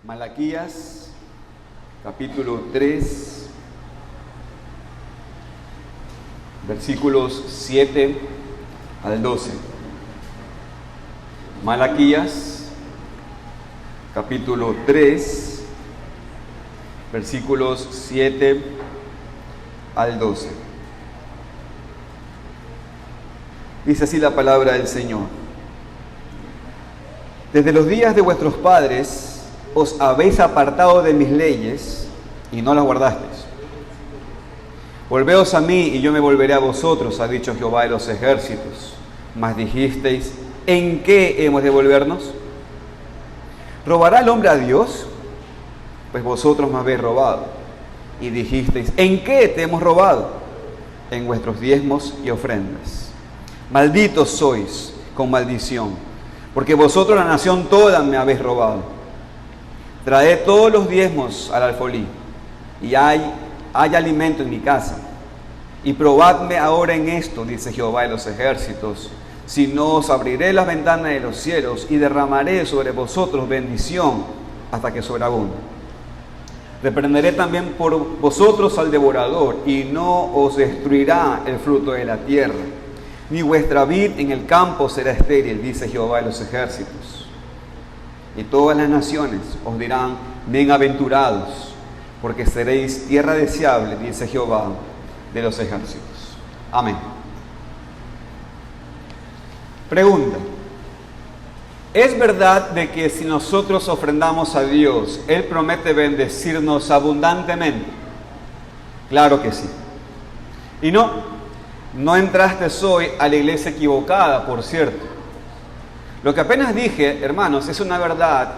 Malaquías, capítulo 3, versículos 7 al 12. Malaquías, capítulo 3, versículos 7 al 12. Dice así la palabra del Señor. Desde los días de vuestros padres os habéis apartado de mis leyes y no las guardasteis. Volveos a mí y yo me volveré a vosotros, ha dicho Jehová de los ejércitos. Mas dijisteis, ¿en qué hemos de volvernos? ¿Robará el hombre a Dios? Pues vosotros me habéis robado. Y dijisteis, ¿en qué te hemos robado? En vuestros diezmos y ofrendas. Malditos sois con maldición, porque vosotros la nación toda me habéis robado. Traed todos los diezmos al alfolí, y hay alimento en mi casa. Y probadme ahora en esto, dice Jehová de los ejércitos, si no os abriré las ventanas de los cielos y derramaré sobre vosotros bendición hasta que sobreabunde. Reprenderé también por vosotros al devorador, y no os destruirá el fruto de la tierra, ni vuestra vid en el campo será estéril, dice Jehová de los ejércitos. Y todas las naciones os dirán, bienaventurados, porque seréis tierra deseable, dice Jehová de los ejércitos. Amén. Pregunta: ¿es verdad de que si nosotros ofrendamos a Dios, Él promete bendecirnos abundantemente? Claro que sí. Y no entraste hoy a la iglesia equivocada, por cierto. Lo que apenas dije, hermanos, es una verdad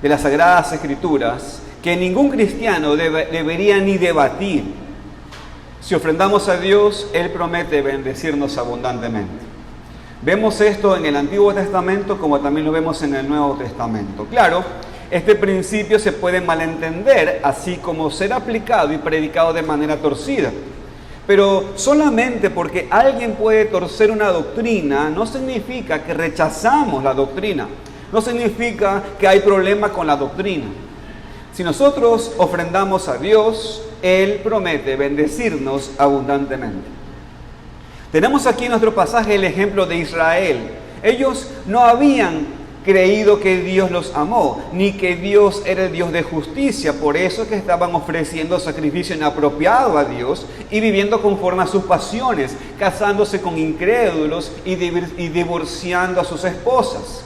de las Sagradas Escrituras que ningún cristiano debería ni debatir. Si ofrendamos a Dios, Él promete bendecirnos abundantemente. Vemos esto en el Antiguo Testamento como también lo vemos en el Nuevo Testamento. Claro, este principio se puede malentender, así como ser aplicado y predicado de manera torcida. Pero solamente porque alguien puede torcer una doctrina, no significa que rechazamos la doctrina. No significa que hay problema con la doctrina. Si nosotros ofrendamos a Dios, Él promete bendecirnos abundantemente. Tenemos aquí en nuestro pasaje el ejemplo de Israel. Ellos no habían creído que Dios los amó, ni que Dios era el Dios de justicia. Por eso es que estaban ofreciendo sacrificio inapropiado a Dios y viviendo conforme a sus pasiones, casándose con incrédulos y divorciando a sus esposas.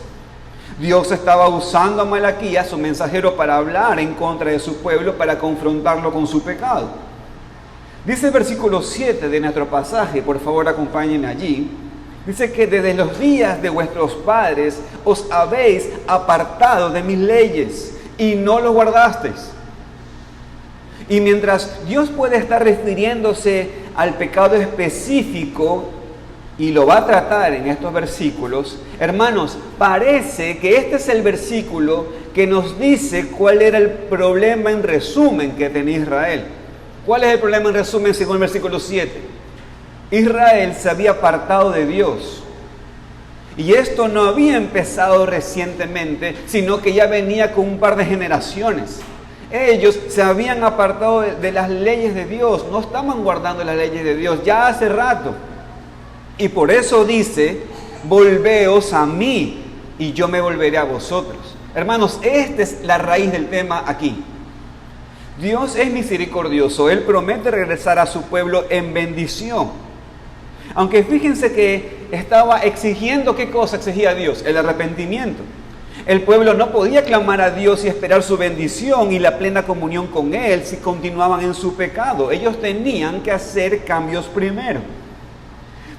Dios estaba usando a Malaquías, su mensajero, para hablar en contra de su pueblo, para confrontarlo con su pecado. Dice el versículo 7 de nuestro pasaje, por favor acompáñenme allí. Dice que desde los días de vuestros padres os habéis apartado de mis leyes y no los guardasteis. Y mientras Dios puede estar refiriéndose al pecado específico y lo va a tratar en estos versículos, hermanos, parece que este es el versículo que nos dice cuál era el problema en resumen que tenía Israel. ¿Cuál es el problema en resumen según el versículo 7? Israel se había apartado de Dios. Y esto no había empezado recientemente, sino que ya venía con un par de generaciones. Ellos se habían apartado de las leyes de Dios, no estaban guardando las leyes de Dios ya hace rato. Y por eso dice, volveos a mí y yo me volveré a vosotros. Hermanos, esta es la raíz del tema aquí. Dios es misericordioso, Él promete regresar a su pueblo en bendición. Aunque fíjense que estaba exigiendo, ¿qué cosa exigía Dios? El arrepentimiento. El pueblo no podía clamar a Dios y esperar su bendición y la plena comunión con Él si continuaban en su pecado. Ellos tenían que hacer cambios primero.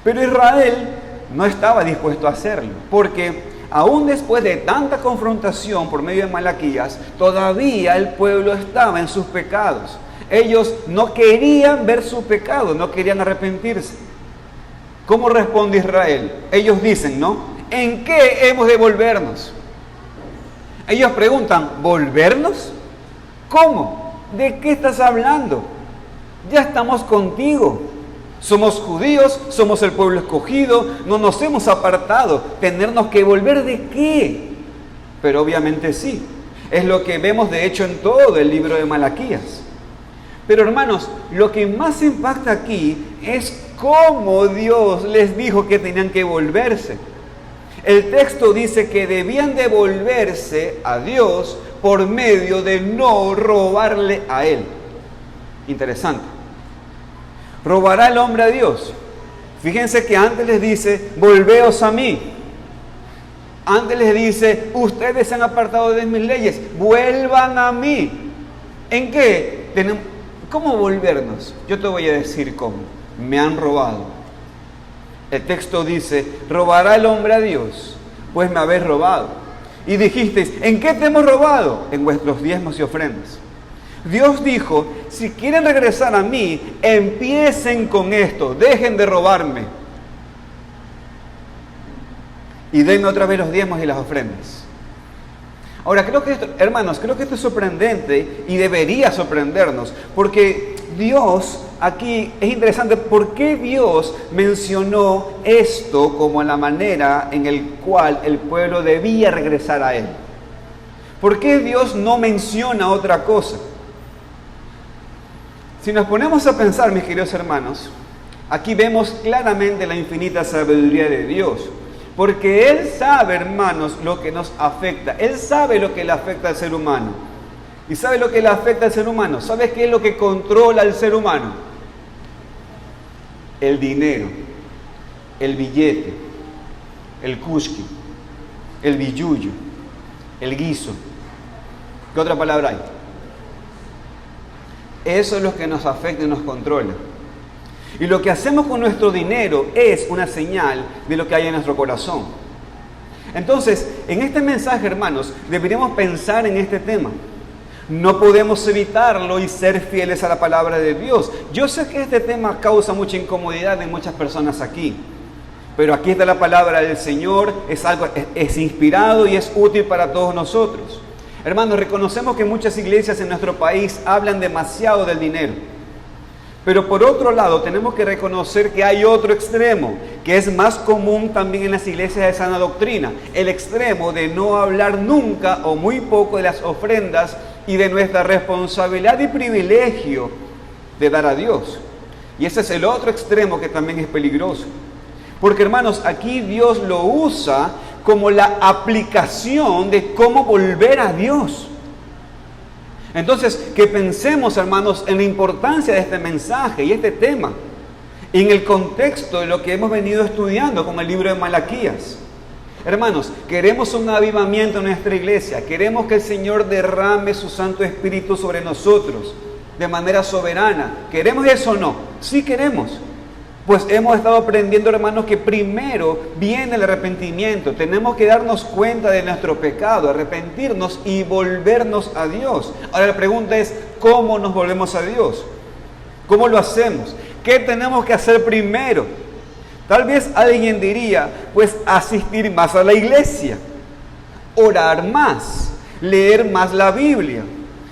Pero Israel no estaba dispuesto a hacerlo, porque aún después de tanta confrontación por medio de Malaquías, todavía el pueblo estaba en sus pecados. Ellos no querían ver su pecado, no querían arrepentirse. ¿Cómo responde Israel? Ellos dicen, ¿no? ¿En qué hemos de volvernos? Ellos preguntan, ¿volvernos? ¿Cómo? ¿De qué estás hablando? Ya estamos contigo. Somos judíos, somos el pueblo escogido, no nos hemos apartado. ¿Tenernos que volver de qué? Pero obviamente sí. Es lo que vemos de hecho en todo el libro de Malaquías. Pero hermanos, lo que más impacta aquí es cómo Dios les dijo que tenían que volverse. El texto dice que debían de volverse a Dios por medio de no robarle a Él. Interesante. ¿Robará el hombre a Dios? Fíjense que antes les dice, volveos a mí. Antes les dice, ustedes se han apartado de mis leyes, vuelvan a mí. ¿En qué? ¿Cómo volvernos? Yo te voy a decir cómo. Me han robado. El texto dice, ¿robará el hombre a Dios? Pues me habéis robado. Y dijisteis, ¿en qué te hemos robado? En vuestros diezmos y ofrendas. Dios dijo, si quieren regresar a mí, empiecen con esto, dejen de robarme. Y denme otra vez los diezmos y las ofrendas. Ahora, hermanos, creo que esto es sorprendente y debería sorprendernos, porque Dios, aquí es interesante, ¿por qué Dios mencionó esto como la manera en la cual el pueblo debía regresar a Él? ¿Por qué Dios no menciona otra cosa? Si nos ponemos a pensar, mis queridos hermanos, aquí vemos claramente la infinita sabiduría de Dios. Porque Él sabe, hermanos, lo que nos afecta. Él sabe lo que le afecta al ser humano. ¿Y sabe lo que le afecta al ser humano? ¿Sabe qué es lo que controla al ser humano? El dinero, el billete, el kushki, el billuyo, el guiso. ¿Qué otra palabra hay? Eso es lo que nos afecta y nos controla. Y lo que hacemos con nuestro dinero es una señal de lo que hay en nuestro corazón. Entonces, en este mensaje, hermanos, deberíamos pensar en este tema. No podemos evitarlo y ser fieles a la palabra de Dios. Yo sé que este tema causa mucha incomodidad en muchas personas aquí. Pero aquí está la palabra del Señor, es inspirado y es útil para todos nosotros. Hermanos, reconocemos que muchas iglesias en nuestro país hablan demasiado del dinero. Pero por otro lado, tenemos que reconocer que hay otro extremo, que es más común también en las iglesias de sana doctrina. El extremo de no hablar nunca o muy poco de las ofrendas y de nuestra responsabilidad y privilegio de dar a Dios. Y ese es el otro extremo que también es peligroso. Porque, hermanos, aquí Dios lo usa como la aplicación de cómo volver a Dios. Entonces, que pensemos, hermanos, en la importancia de este mensaje y este tema, en el contexto de lo que hemos venido estudiando con el libro de Malaquías. Hermanos, queremos un avivamiento en nuestra iglesia, queremos que el Señor derrame su Santo Espíritu sobre nosotros de manera soberana. ¿Queremos eso o no? Sí queremos. Pues hemos estado aprendiendo, hermanos, que primero viene el arrepentimiento. Tenemos que darnos cuenta de nuestro pecado, arrepentirnos y volvernos a Dios. Ahora la pregunta es, ¿cómo nos volvemos a Dios? ¿Cómo lo hacemos? ¿Qué tenemos que hacer primero? Tal vez alguien diría, pues asistir más a la iglesia, orar más, leer más la Biblia.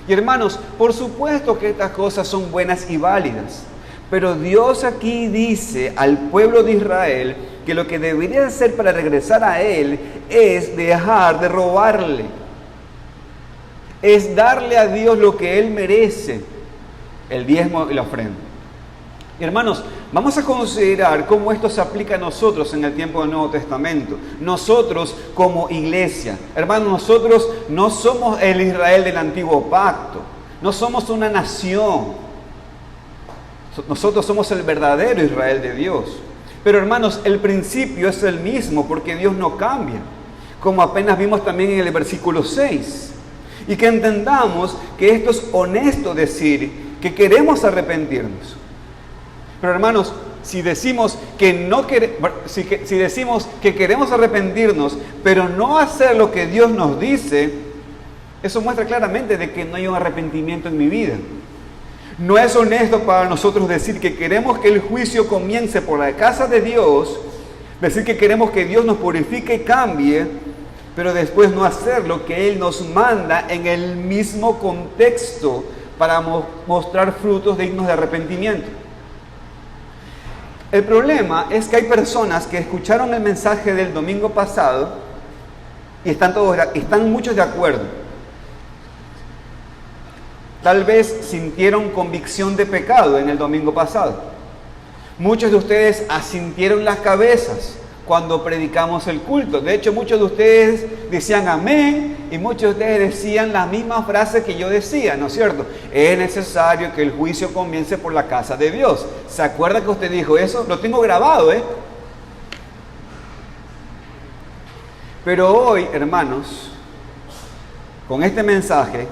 Y hermanos, por supuesto que estas cosas son buenas y válidas. Pero Dios aquí dice al pueblo de Israel que lo que debería hacer para regresar a Él es dejar de robarle. Es darle a Dios lo que Él merece, el diezmo y la ofrenda. Y hermanos, vamos a considerar cómo esto se aplica a nosotros en el tiempo del Nuevo Testamento. Nosotros como iglesia. Hermanos, nosotros no somos el Israel del Antiguo Pacto. No somos una nación. Nosotros somos el verdadero Israel de Dios. Pero hermanos, el principio es el mismo porque Dios no cambia. Como apenas vimos también en el versículo 6. Y que entendamos que esto es honesto decir que queremos arrepentirnos. Pero hermanos, si decimos que si decimos que queremos arrepentirnos, pero no hacer lo que Dios nos dice, eso muestra claramente de que no hay un arrepentimiento en mi vida. No es honesto para nosotros decir que queremos que el juicio comience por la casa de Dios, decir que queremos que Dios nos purifique y cambie, pero después no hacer lo que Él nos manda en el mismo contexto para mostrar frutos dignos de arrepentimiento. El problema es que hay personas que escucharon el mensaje del domingo pasado y están muchos de acuerdo. Tal vez sintieron convicción de pecado en el domingo pasado. Muchos de ustedes asintieron las cabezas cuando predicamos el culto. De hecho, muchos de ustedes decían amén y muchos de ustedes decían la misma frase que yo decía, ¿no es cierto? Es necesario que el juicio comience por la casa de Dios. ¿Se acuerda que usted dijo eso? Lo tengo grabado, ¿eh? Pero hoy, hermanos, con este mensaje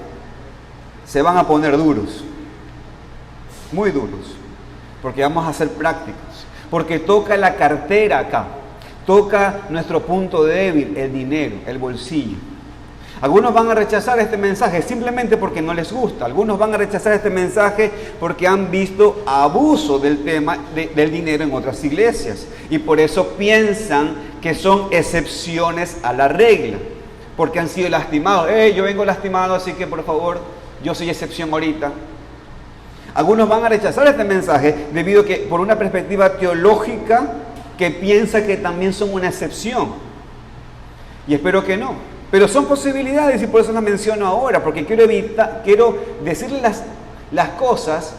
se van a poner duros, muy duros, porque vamos a ser prácticos, porque toca la cartera acá, toca nuestro punto débil, el dinero, el bolsillo. Algunos van a rechazar este mensaje simplemente porque no les gusta. Algunos van a rechazar este mensaje porque han visto abuso del tema del dinero en otras iglesias. Y por eso piensan que son excepciones a la regla. Porque han sido lastimados. Yo vengo lastimado, así que por favor, yo soy excepción ahorita. Algunos van a rechazar este mensaje debido a que por una perspectiva teológica que piensa que también son una excepción. Y espero que no. Pero son posibilidades y por eso las menciono ahora, porque quiero decirles las cosas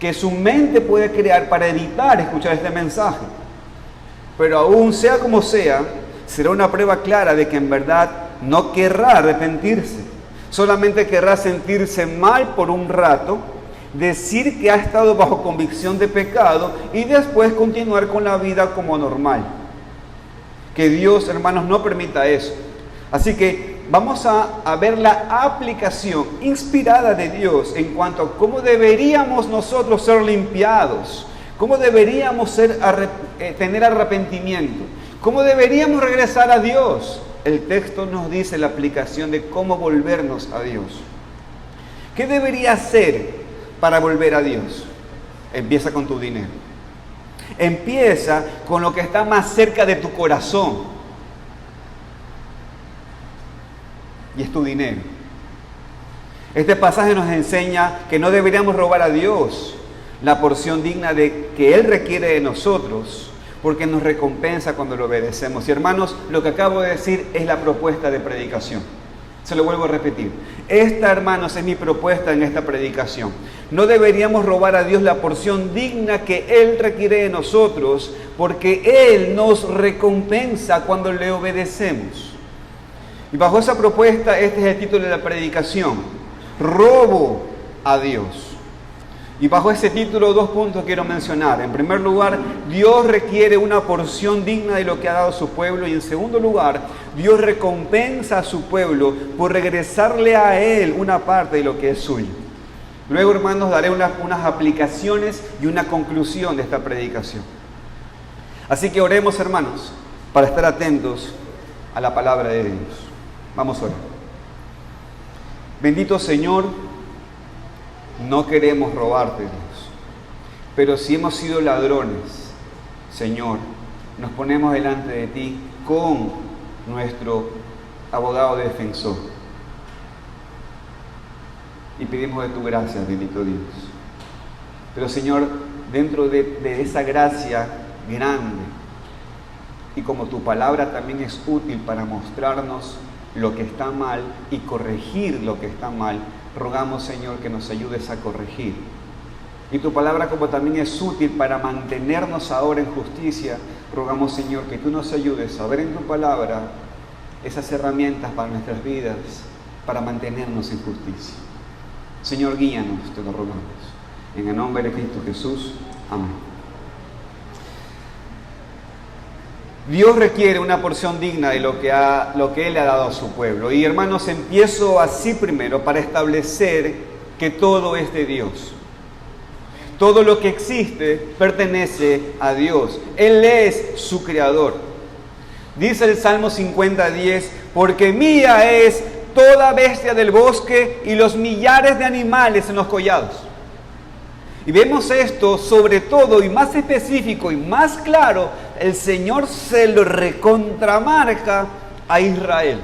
que su mente puede crear para evitar escuchar este mensaje. Pero aún sea como sea, será una prueba clara de que en verdad no querrá arrepentirse. Solamente querrá sentirse mal por un rato, decir que ha estado bajo convicción de pecado y después continuar con la vida como normal. Que Dios, hermanos, no permita eso. Así que vamos a ver la aplicación inspirada de Dios en cuanto a cómo deberíamos nosotros ser limpiados, cómo deberíamos tener arrepentimiento, cómo deberíamos regresar a Dios. El texto nos dice la aplicación de cómo volvernos a Dios. ¿Qué debería hacer para volver a Dios? Empieza con tu dinero. Empieza con lo que está más cerca de tu corazón. Y es tu dinero. Este pasaje nos enseña que no deberíamos robar a Dios la porción digna de que Él requiere de nosotros, porque nos recompensa cuando lo obedecemos. Y hermanos, lo que acabo de decir es la propuesta de predicación. Se lo vuelvo a repetir. Esta, hermanos, es mi propuesta en esta predicación. No deberíamos robar a Dios la porción digna que Él requiere de nosotros, porque Él nos recompensa cuando le obedecemos. Y bajo esa propuesta, este es el título de la predicación: robo a Dios. Y bajo ese título, 2 puntos quiero mencionar. En primer lugar, Dios requiere una porción digna de lo que ha dado su pueblo. Y en segundo lugar, Dios recompensa a su pueblo por regresarle a Él una parte de lo que es suyo. Luego, hermanos, daré unas aplicaciones y una conclusión de esta predicación. Así que oremos, hermanos, para estar atentos a la palabra de Dios. Vamos a orar. Bendito Señor, no queremos robarte, Dios, pero si hemos sido ladrones, Señor, nos ponemos delante de ti con nuestro abogado defensor y pedimos de tu gracia, bendito Dios. Pero Señor, dentro de esa gracia grande, y como tu palabra también es útil para mostrarnos lo que está mal y corregir lo que está mal, rogamos, Señor, que nos ayudes a corregir. Y tu palabra como también es útil para mantenernos ahora en justicia, rogamos, Señor, que tú nos ayudes a ver en tu palabra esas herramientas para nuestras vidas, para mantenernos en justicia. Señor, guíanos, te lo rogamos. En el nombre de Cristo Jesús. Amén. Dios requiere una porción digna de lo que Él le ha dado a su pueblo. Y hermanos, empiezo así primero para establecer que todo es de Dios. Todo lo que existe pertenece a Dios. Él es su creador. Dice el Salmo 50:10, porque mía es toda bestia del bosque y los millares de animales en los collados. Y vemos esto sobre todo y más específico y más claro, el Señor se lo recontramarca a Israel.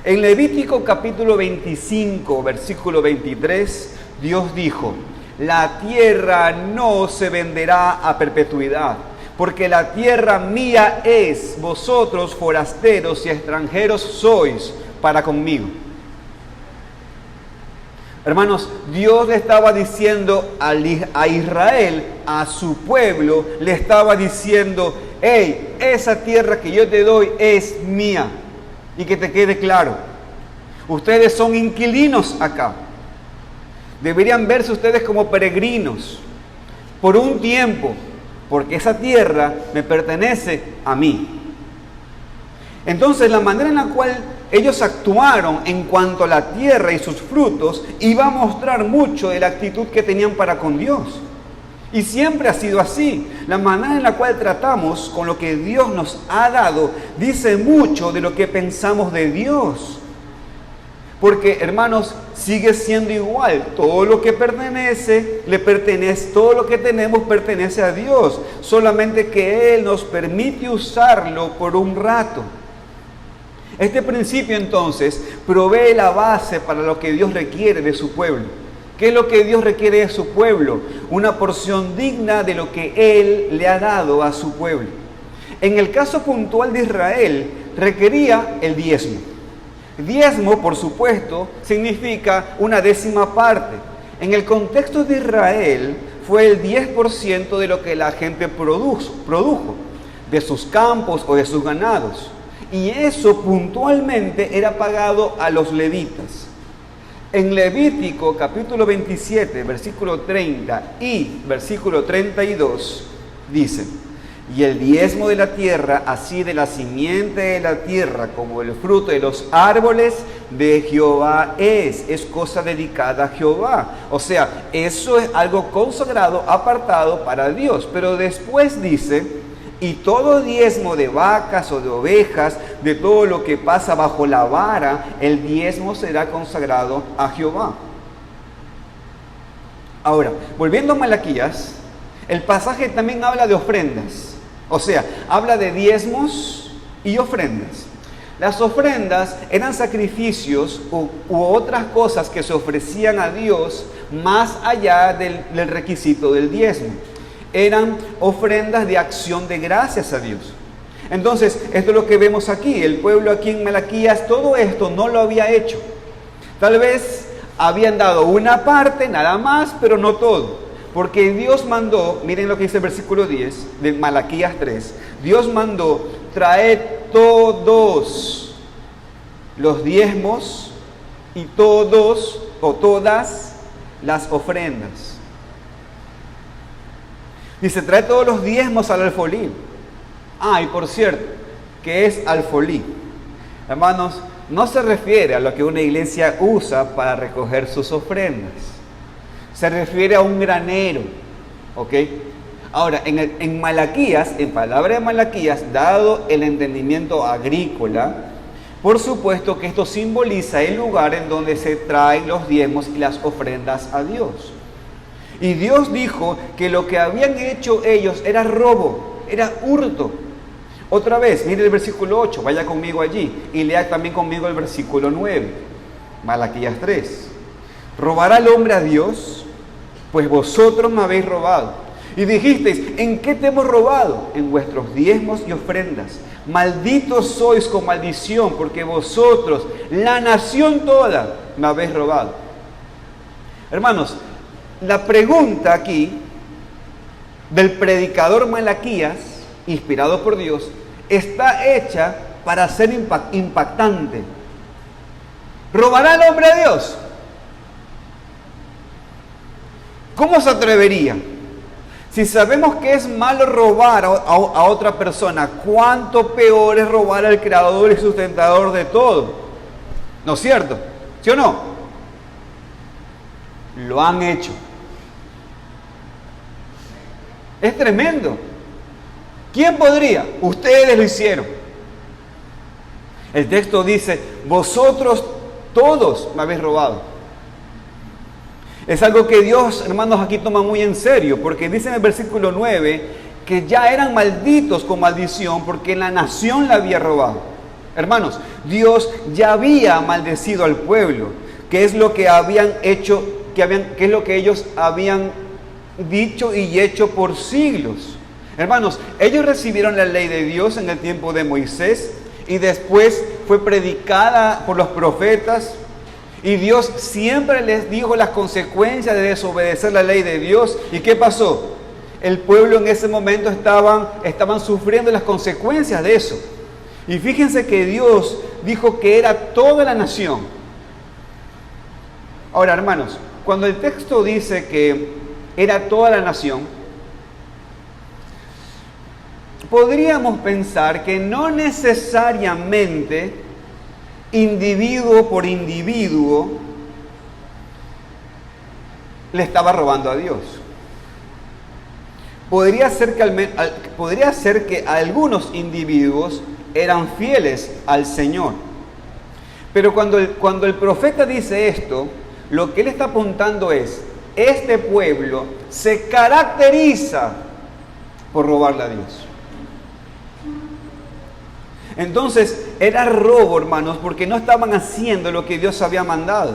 En Levítico capítulo 25, versículo 23, Dios dijo: la tierra no se venderá a perpetuidad, porque la tierra mía es, vosotros forasteros y extranjeros sois para conmigo. Hermanos, Dios le estaba diciendo a Israel, a su pueblo, le estaba diciendo, hey, esa tierra que yo te doy es mía. Y que te quede claro, ustedes son inquilinos acá. Deberían verse ustedes como peregrinos por un tiempo, porque esa tierra me pertenece a mí. Entonces, la manera en la cual ellos actuaron en cuanto a la tierra y sus frutos iba a mostrar mucho de la actitud que tenían para con Dios. Y siempre ha sido así. La manera en la cual tratamos con lo que Dios nos ha dado dice mucho de lo que pensamos de Dios. Porque, hermanos, sigue siendo igual. Todo lo que pertenece, le pertenece, todo lo que tenemos pertenece a Dios. Solamente que Él nos permite usarlo por un rato. Este principio, entonces, provee la base para lo que Dios requiere de su pueblo. ¿Qué es lo que Dios requiere de su pueblo? Una porción digna de lo que Él le ha dado a su pueblo. En el caso puntual de Israel, requería el diezmo. Diezmo, por supuesto, significa una décima parte. En el contexto de Israel, fue el 10% de lo que la gente produjo, de sus campos o de sus ganados. Y eso puntualmente era pagado a los levitas. En Levítico capítulo 27, versículo 30 y versículo 32, dice: y el diezmo de la tierra, así de la simiente de la tierra como el fruto de los árboles de Jehová es cosa dedicada a Jehová. O sea, eso es algo consagrado, apartado para Dios. Pero después dice: y todo diezmo de vacas o de ovejas, de todo lo que pasa bajo la vara, el diezmo será consagrado a Jehová. Ahora, volviendo a Malaquías, el pasaje también habla de ofrendas. O sea, habla de diezmos y ofrendas. Las ofrendas eran sacrificios u otras cosas que se ofrecían a Dios más allá del requisito del diezmo. Eran ofrendas de acción de gracias a Dios. Entonces, esto es lo que vemos aquí. El pueblo aquí en Malaquías, todo esto no lo había hecho. Tal vez habían dado una parte nada más, pero no todo. Porque Dios mandó, miren lo que dice el versículo 10 de Malaquías 3. Dios mandó traer todos los diezmos y todos o todas las ofrendas. Dice, trae todos los diezmos al alfolí. Y por cierto, ¿qué es alfolí? Hermanos, no se refiere a lo que una iglesia usa para recoger sus ofrendas. Se refiere a un granero, ¿ok? Ahora, en Malaquías, en palabra de Malaquías, dado el entendimiento agrícola, por supuesto que esto simboliza el lugar en donde se traen los diezmos y las ofrendas a Dios. Y Dios dijo que lo que habían hecho ellos era robo, era hurto. Otra vez, mire el versículo 8, vaya conmigo allí y lea también conmigo el versículo 9, Malaquías 3. ¿Robará el hombre a Dios? Pues vosotros me habéis robado. Y dijisteis, ¿en qué te hemos robado? En vuestros diezmos y ofrendas. Malditos sois con maldición, porque vosotros, la nación toda, me habéis robado. Hermanos, la pregunta aquí del predicador Malaquías, inspirado por Dios, está hecha para ser impactante. ¿Robará el hombre a Dios? ¿Cómo se atrevería? Si sabemos que es malo robar a otra persona, ¿cuánto peor es robar al creador y sustentador de todo? ¿No es cierto? ¿Sí o no? Lo han hecho. Es tremendo. ¿Quién podría? Ustedes lo hicieron. El texto dice, vosotros todos me habéis robado. Es algo que Dios, hermanos, aquí toma muy en serio, porque dice en el versículo 9 que ya eran malditos con maldición porque la nación la había robado. Hermanos, Dios ya había maldecido al pueblo, que es lo que habían hecho, que es lo que ellos habían dicho y hecho por siglos. Hermanos, ellos recibieron la ley de Dios en el tiempo de Moisés y después fue predicada por los profetas. Y Dios siempre les dijo las consecuencias de desobedecer la ley de Dios. ¿Y qué pasó? El pueblo en ese momento estaban sufriendo las consecuencias de eso. Y fíjense que Dios dijo que era toda la nación. Ahora, hermanos, cuando el texto dice que era toda la nación, podríamos pensar que no necesariamente individuo por individuo le estaba robando a Dios. Podría ser que algunos individuos eran fieles al Señor. Pero cuando el profeta dice esto, lo que él está apuntando es, este pueblo se caracteriza por robarle a Dios. Entonces, era robo, hermanos, porque no estaban haciendo lo que Dios había mandado.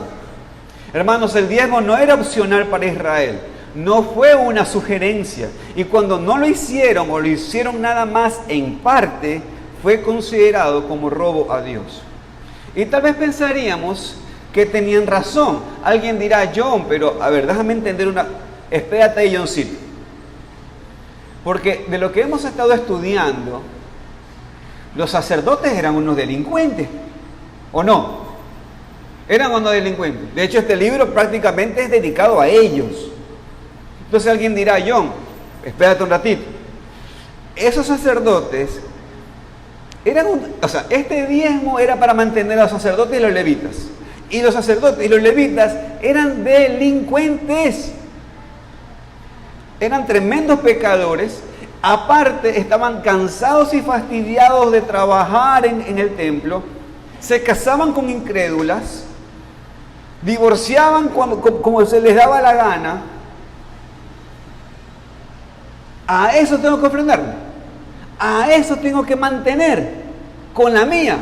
Hermanos, el diezmo no era opcional para Israel, no fue una sugerencia. Y cuando no lo hicieron o lo hicieron nada más en parte, fue considerado como robo a Dios. Y tal vez pensaríamos que tenían razón. Alguien dirá, John, pero a ver, déjame entender espérate ahí, Johncito. Porque de lo que hemos estado estudiando, los sacerdotes eran unos delincuentes, ¿o no? Eran unos delincuentes. De hecho, este libro prácticamente es dedicado a ellos. Entonces alguien dirá, John, espérate un ratito. Esos sacerdotes este diezmo era para mantener a los sacerdotes y los levitas. Y los sacerdotes y los levitas eran delincuentes. Eran tremendos pecadores. Aparte, estaban cansados y fastidiados de trabajar en el templo. Se casaban con incrédulas. Divorciaban como se les daba la gana. A eso tengo que ofrendarme. A eso tengo que mantener con la mía.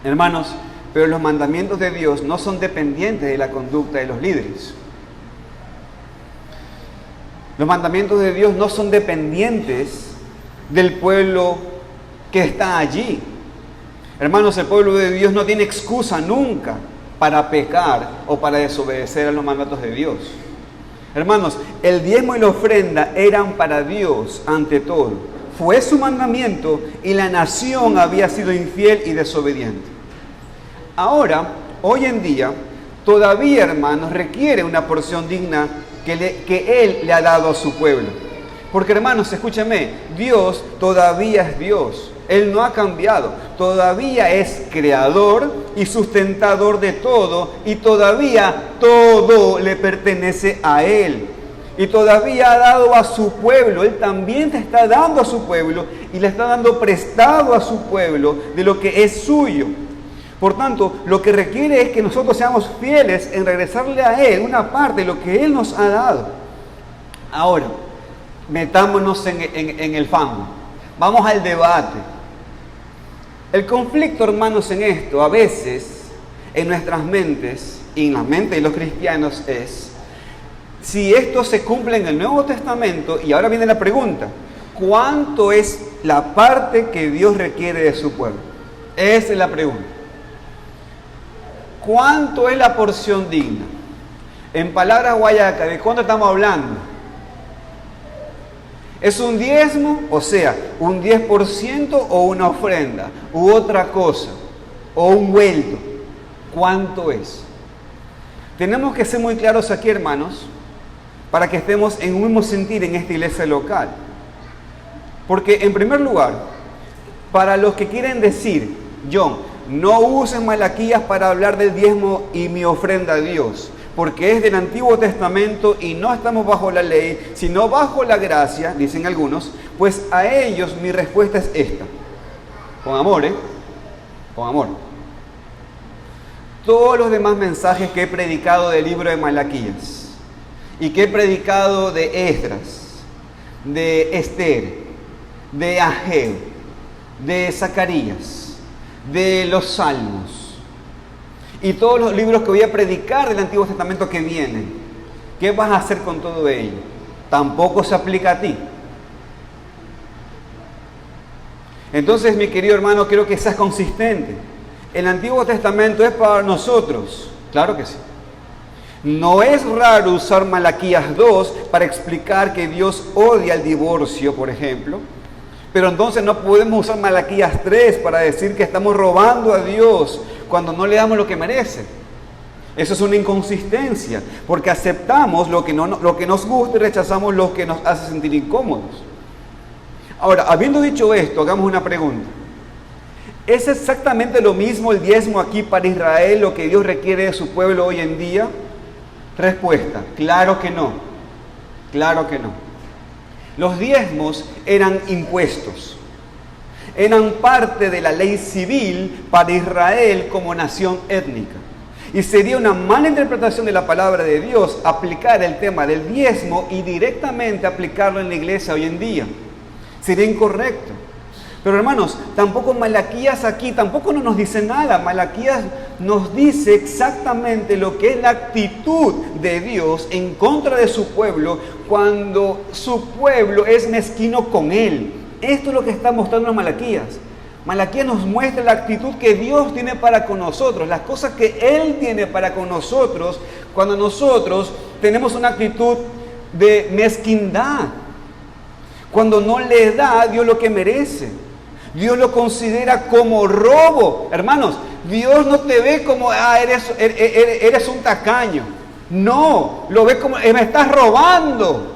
Hermanos, pero los mandamientos de Dios no son dependientes de la conducta de los líderes. Los mandamientos de Dios no son dependientes del pueblo que está allí. Hermanos, el pueblo de Dios no tiene excusa nunca para pecar o para desobedecer a los mandatos de Dios. Hermanos, el diezmo y la ofrenda eran para Dios ante todo. Fue su mandamiento y la nación había sido infiel y desobediente. Ahora, hoy en día, todavía, hermanos, requiere una porción digna que Él le ha dado a su pueblo. Porque, hermanos, escúchame, Dios todavía es Dios. Él no ha cambiado. Todavía es creador y sustentador de todo. Y todavía todo le pertenece a Él. Y todavía ha dado a su pueblo. Él también te está dando a su pueblo. Y le está dando prestado a su pueblo de lo que es suyo. Por tanto, lo que requiere es que nosotros seamos fieles en regresarle a Él una parte de lo que Él nos ha dado. Ahora, metámonos en el fango. Vamos al debate. El conflicto, hermanos, en esto, a veces, en nuestras mentes, y en la mente de los cristianos es, si esto se cumple en el Nuevo Testamento, y ahora viene la pregunta, ¿cuánto es la parte que Dios requiere de su pueblo? Esa es la pregunta. ¿Cuánto es la porción digna? En palabras guayacas, ¿de cuánto estamos hablando? ¿Es un diezmo? O sea, un 10% o una ofrenda, u otra cosa, o un vuelto. ¿Cuánto es? Tenemos que ser muy claros aquí, hermanos, para que estemos en un mismo sentir en esta iglesia local. Porque, en primer lugar, para los que quieren decir, John, no usen Malaquías para hablar del diezmo y mi ofrenda a Dios, porque es del Antiguo Testamento y no estamos bajo la ley, sino bajo la gracia, dicen algunos, pues a ellos mi respuesta es esta. Con amor, Con amor. Todos los demás mensajes que he predicado del libro de Malaquías y que he predicado de Esdras, de Esther, de Ageo, de Zacarías, de los Salmos y todos los libros que voy a predicar del Antiguo Testamento que vienen, ¿qué vas a hacer con todo ello? Tampoco se aplica a ti. Entonces, mi querido hermano, quiero que seas consistente el Antiguo Testamento es para nosotros. Claro que sí. No es raro usar Malaquías 2 para explicar que Dios odia el divorcio, por ejemplo. Pero entonces no podemos usar Malaquías 3 para decir que estamos robando a Dios cuando no le damos lo que merece. Eso es una inconsistencia, porque aceptamos lo que nos gusta y rechazamos lo que nos hace sentir incómodos. Ahora, habiendo dicho esto, hagamos una pregunta. ¿Es exactamente lo mismo el diezmo aquí para Israel, lo que Dios requiere de su pueblo hoy en día? Respuesta, claro que no. Claro que no. Los diezmos eran impuestos. Eran parte de la ley civil para Israel como nación étnica. Y sería una mala interpretación de la palabra de Dios aplicar el tema del diezmo y directamente aplicarlo en la iglesia hoy en día. Sería incorrecto. Pero hermanos, tampoco Malaquías aquí, tampoco no nos dice nada. Malaquías nos dice exactamente lo que es la actitud de Dios en contra de su pueblo cuando su pueblo es mezquino con él. Esto es lo que está mostrando Malaquías. Malaquías nos muestra la actitud que Dios tiene para con nosotros, las cosas que Él tiene para con nosotros cuando nosotros tenemos una actitud de mezquindad. Cuando no le da a Dios lo que merece. Dios lo considera como robo. Hermanos, Dios no te ve como, eres un tacaño. No, lo ve como, me estás robando.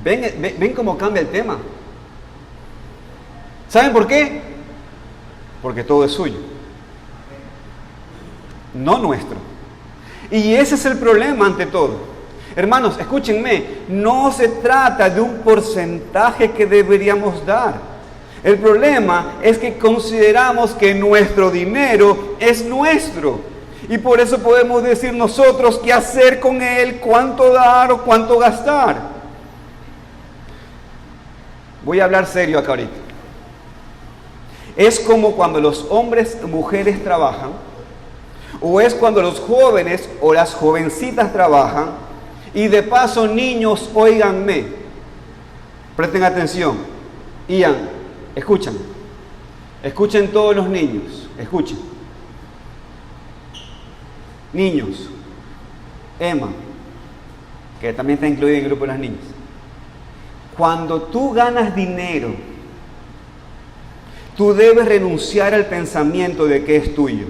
Ven cómo cambia el tema. ¿Saben por qué? Porque todo es suyo, no nuestro. Y ese es el problema ante todo. Hermanos, escúchenme, no se trata de un porcentaje que deberíamos dar. El problema es que consideramos que nuestro dinero es nuestro. Y por eso podemos decir nosotros qué hacer con él, cuánto dar o cuánto gastar. Voy a hablar serio acá ahorita. Es como cuando los hombres y mujeres trabajan, o es cuando los jóvenes o las jovencitas trabajan, y de paso, niños, óiganme, presten atención. Ian, escuchen todos los niños, escuchen. Niños, Emma, que también está incluida en el grupo de las niñas. Cuando tú ganas dinero, tú debes renunciar al pensamiento de que es tuyo.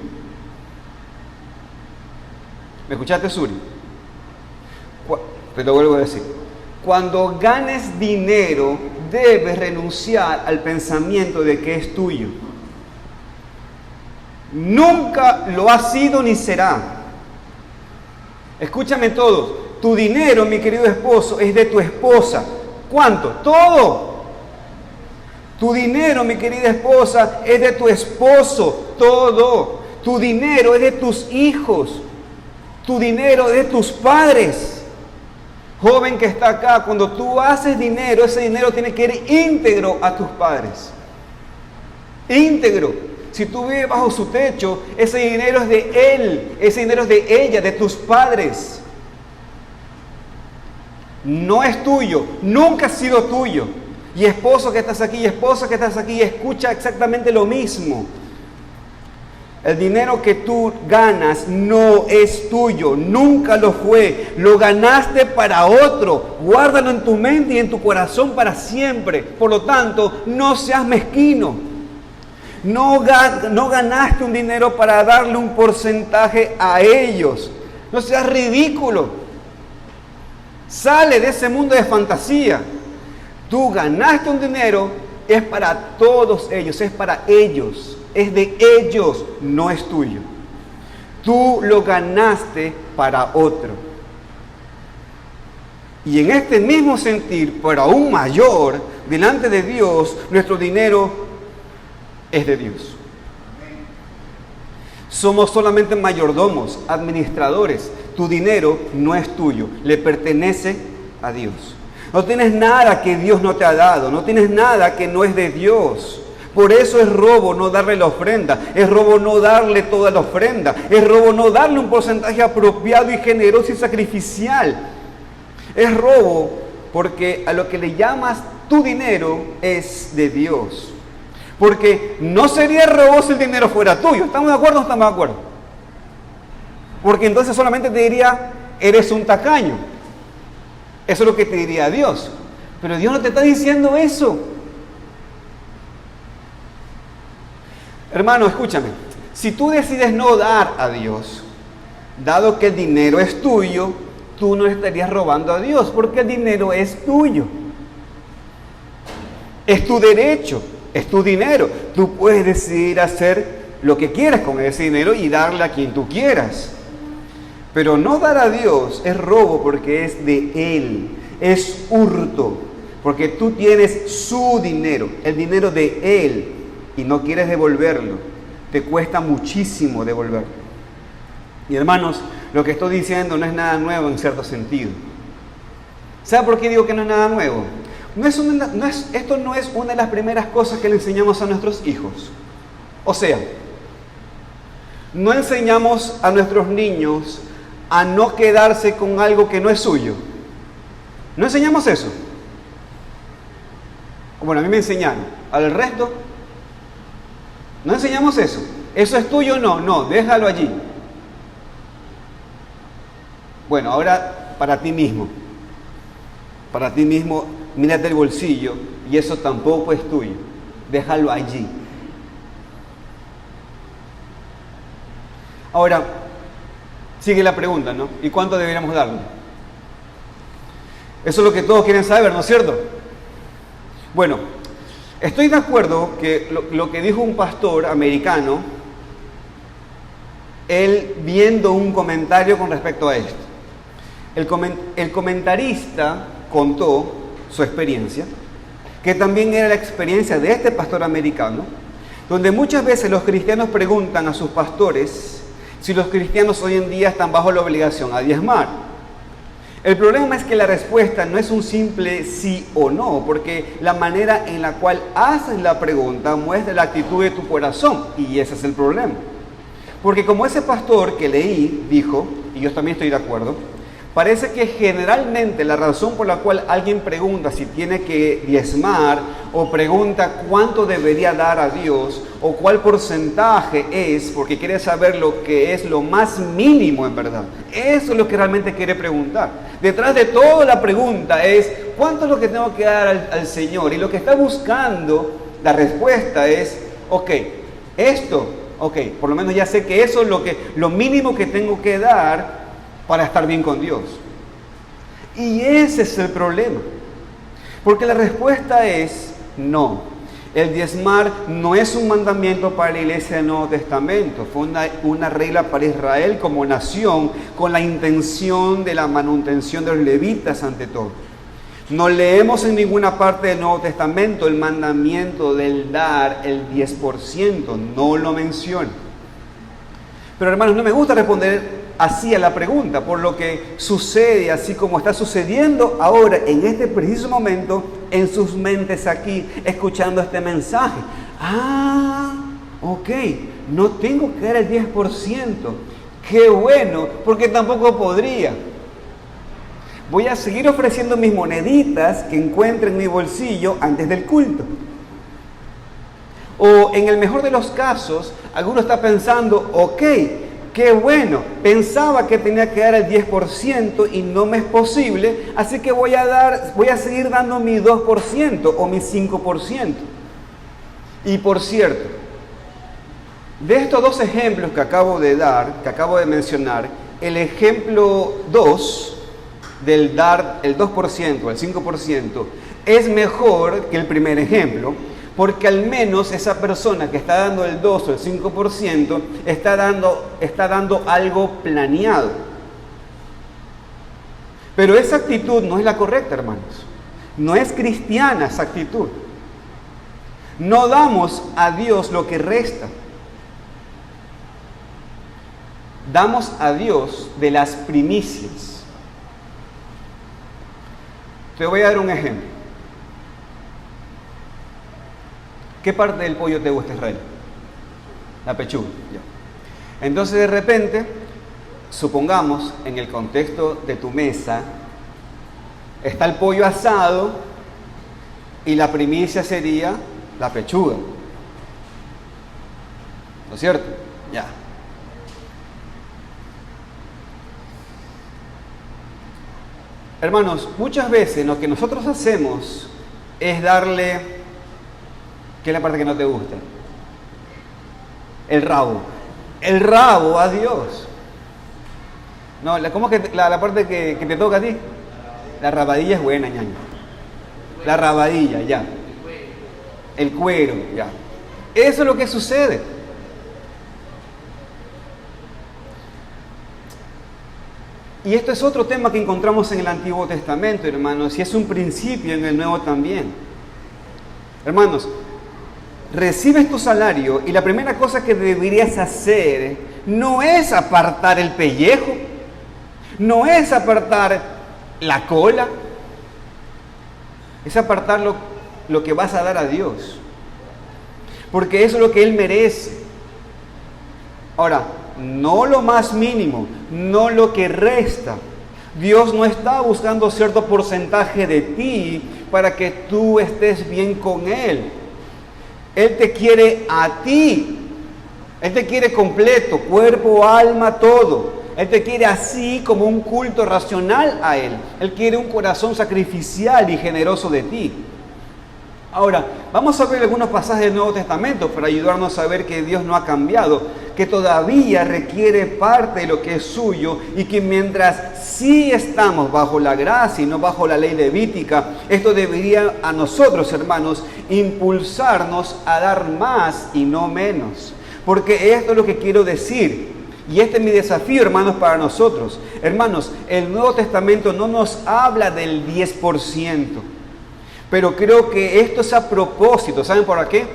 ¿Me escuchaste, Suri? Te lo vuelvo a decir. Cuando ganes dinero, debes renunciar al pensamiento de que es tuyo. Nunca lo ha sido ni será. Escúchame todos. Tu dinero, mi querido esposo, es de tu esposa. ¿Cuánto? Todo. Tu dinero, mi querida esposa, es de tu esposo, todo. Tu dinero es de tus hijos. Tu dinero es de tus padres. Joven que está acá, cuando tú haces dinero, ese dinero tiene que ir íntegro a tus padres. Íntegro. Si tú vives bajo su techo, ese dinero es de él, ese dinero es de ella, de tus padres. No es tuyo, nunca ha sido tuyo. Y esposo que estás aquí, y esposa que estás aquí, escucha exactamente lo mismo. El dinero que tú ganas no es tuyo, nunca lo fue. Lo ganaste para otro. Guárdalo en tu mente y en tu corazón para siempre. Por lo tanto, no seas mezquino. No ganaste un dinero para darle un porcentaje a ellos. No seas ridículo. Sale de ese mundo de fantasía. Tú ganaste un dinero, es para todos ellos, es para ellos, es de ellos, no es tuyo. Tú lo ganaste para otro. Y en este mismo sentir, pero aún mayor, delante de Dios, nuestro dinero es de Dios. Somos solamente mayordomos, administradores. Tu dinero no es tuyo, le pertenece a Dios. No tienes nada que Dios no te ha dado, no tienes nada que no es de Dios. Por eso es robo no darle la ofrenda, es robo no darle toda la ofrenda, es robo no darle un porcentaje apropiado y generoso y sacrificial. Es robo porque a lo que le llamas tu dinero es de Dios. Porque no sería robo si el dinero fuera tuyo. ¿Estamos de acuerdo o no estamos de acuerdo? Porque entonces solamente te diría, eres un tacaño. Eso es lo que te diría Dios. Pero Dios no te está diciendo eso. Hermano, escúchame. Si tú decides no dar a Dios, dado que el dinero es tuyo, tú no estarías robando a Dios, porque el dinero es tuyo. Es tu derecho, es tu dinero. Tú puedes decidir hacer lo que quieras con ese dinero y darle a quien tú quieras. Pero no dar a Dios es robo porque es de Él, es hurto, porque tú tienes su dinero, el dinero de Él, y no quieres devolverlo. Te cuesta muchísimo devolverlo. Y hermanos, lo que estoy diciendo no es nada nuevo en cierto sentido. ¿Sabe por qué digo que no es nada nuevo? Esto no es una de las primeras cosas que le enseñamos a nuestros hijos. O sea, no enseñamos a nuestros niños a no quedarse con algo que no es suyo. ¿No enseñamos eso? Bueno, a mí me enseñaron. ¿Al resto? ¿No enseñamos eso? ¿Eso es tuyo? No, déjalo allí. Bueno, ahora para ti mismo. Para ti mismo, mírate el bolsillo y eso tampoco es tuyo. Déjalo allí. Ahora, sigue la pregunta, ¿no? ¿Y cuánto deberíamos darle? Eso es lo que todos quieren saber, ¿no es cierto? Bueno, estoy de acuerdo que lo que dijo un pastor americano, él viendo un comentario con respecto a esto. El comentarista contó su experiencia, que también era la experiencia de este pastor americano, donde muchas veces los cristianos preguntan a sus pastores si los cristianos hoy en día están bajo la obligación a diezmar. El problema es que la respuesta no es un simple sí o no, porque la manera en la cual haces la pregunta muestra la actitud de tu corazón, y ese es el problema. Porque como ese pastor que leí dijo, y yo también estoy de acuerdo, parece que generalmente la razón por la cual alguien pregunta si tiene que diezmar o pregunta cuánto debería dar a Dios o cuál porcentaje es, porque quiere saber lo que es lo más mínimo en verdad. Eso es lo que realmente quiere preguntar. Detrás de toda la pregunta es cuánto es lo que tengo que dar al Señor, y lo que está buscando, la respuesta es, por lo menos ya sé que eso es lo mínimo que tengo que dar para estar bien con Dios. Y ese es el problema. Porque la respuesta es no. El diezmar no es un mandamiento para la iglesia del Nuevo Testamento. Fue una regla para Israel como nación, con la intención de la manutención de los levitas ante todo. No leemos en ninguna parte del Nuevo Testamento el mandamiento del dar el 10%. No lo menciona. Pero hermanos, no me gusta responder así a la pregunta, por lo que sucede así como está sucediendo ahora, en este preciso momento, en sus mentes aquí, escuchando este mensaje. No tengo que dar el 10%. ¡Qué bueno! Porque tampoco podría. Voy a seguir ofreciendo mis moneditas que encuentre en mi bolsillo antes del culto. O en el mejor de los casos, alguno está pensando, qué bueno, pensaba que tenía que dar el 10% y no me es posible, así que voy a seguir dando mi 2% o mi 5%. Y por cierto, de estos dos ejemplos que acabo de mencionar, el ejemplo 2, del dar el 2%, el 5%, es mejor que el primer ejemplo, porque al menos esa persona que está dando el 2 o el 5% está dando algo planeado. Pero esa actitud no es la correcta, hermanos. No es cristiana esa actitud. No damos a Dios lo que resta. Damos a Dios de las primicias. Te voy a dar un ejemplo. ¿Qué parte del pollo te gusta, Israel? La pechuga. Ya. Entonces de repente, supongamos, en el contexto de tu mesa, está el pollo asado y la primicia sería la pechuga. ¿No es cierto? Ya. Hermanos, muchas veces lo que nosotros hacemos es darle, ¿qué es la parte que no te gusta? El rabo a Dios. No, ¿cómo es que la parte que te toca a ti? La rabadilla es buena, ñaño. La rabadilla, ya. El cuero, ya. Eso es lo que sucede. Y esto es otro tema que encontramos en el Antiguo Testamento, hermanos, y es un principio en el Nuevo también. Hermanos, recibes tu salario y la primera cosa que deberías hacer no es apartar el pellejo, no es apartar la cola, es apartar lo que vas a dar a Dios, porque eso es lo que Él merece. Ahora, no lo más mínimo, no lo que resta. Dios no está buscando cierto porcentaje de ti para que tú estés bien con Él. Él te quiere a ti. Él te quiere completo, cuerpo, alma, todo. Él te quiere así como un culto racional a Él. Él quiere un corazón sacrificial y generoso de ti. Ahora, vamos a ver algunos pasajes del Nuevo Testamento para ayudarnos a ver que Dios no ha cambiado, que todavía requiere parte de lo que es suyo y que mientras sí estamos bajo la gracia y no bajo la ley levítica, esto debería a nosotros, hermanos, impulsarnos a dar más y no menos. Porque esto es lo que quiero decir. Y este es mi desafío, hermanos, para nosotros. Hermanos, el Nuevo Testamento no nos habla del 10%. Pero creo que esto es a propósito. ¿Saben por qué?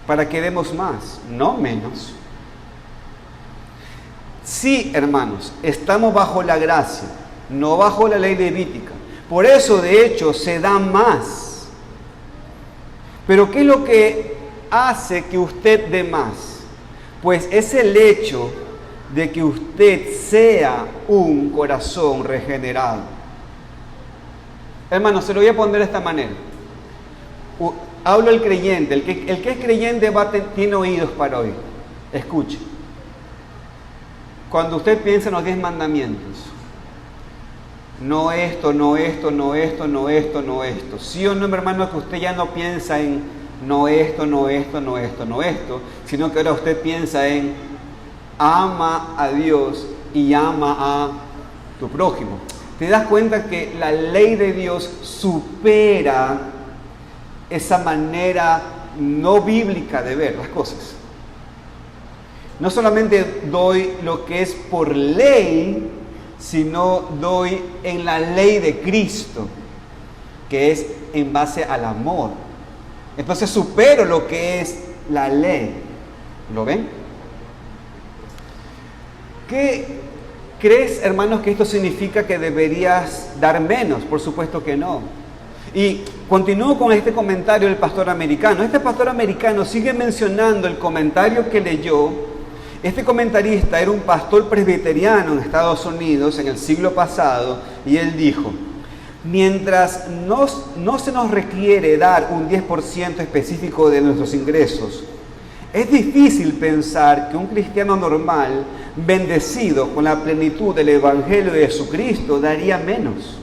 Para que demos más, no menos. Sí, hermanos, estamos bajo la gracia, no bajo la ley levítica. Por eso, de hecho, se da más. Pero ¿qué es lo que hace que usted dé más? Pues es el hecho de que usted sea un corazón regenerado. Hermanos, se lo voy a poner de esta manera. Hablo al creyente. El que es creyente tiene oídos para oír. Escuche. Cuando usted piensa en los 10 mandamientos, no esto, no esto, no esto, no esto, no esto. Sí o no, mi hermano, que usted ya no piensa en no esto, no esto, no esto, no esto, sino que ahora usted piensa en ama a Dios y ama a tu prójimo. Te das cuenta que la ley de Dios supera esa manera no bíblica de ver las cosas. No solamente doy lo que es por ley, sino doy en la ley de Cristo, que es en base al amor. Entonces supero lo que es la ley. ¿Lo ven? ¿Qué crees, hermanos, que esto significa que deberías dar menos? Por supuesto que no. Y continúo con este comentario del pastor americano. Este pastor americano sigue mencionando el comentario que leyó. Este comentarista era un pastor presbiteriano en Estados Unidos en el siglo pasado y él dijo: mientras no se nos requiere dar un 10% específico de nuestros ingresos, es difícil pensar que un cristiano normal, bendecido con la plenitud del Evangelio de Jesucristo, daría menos.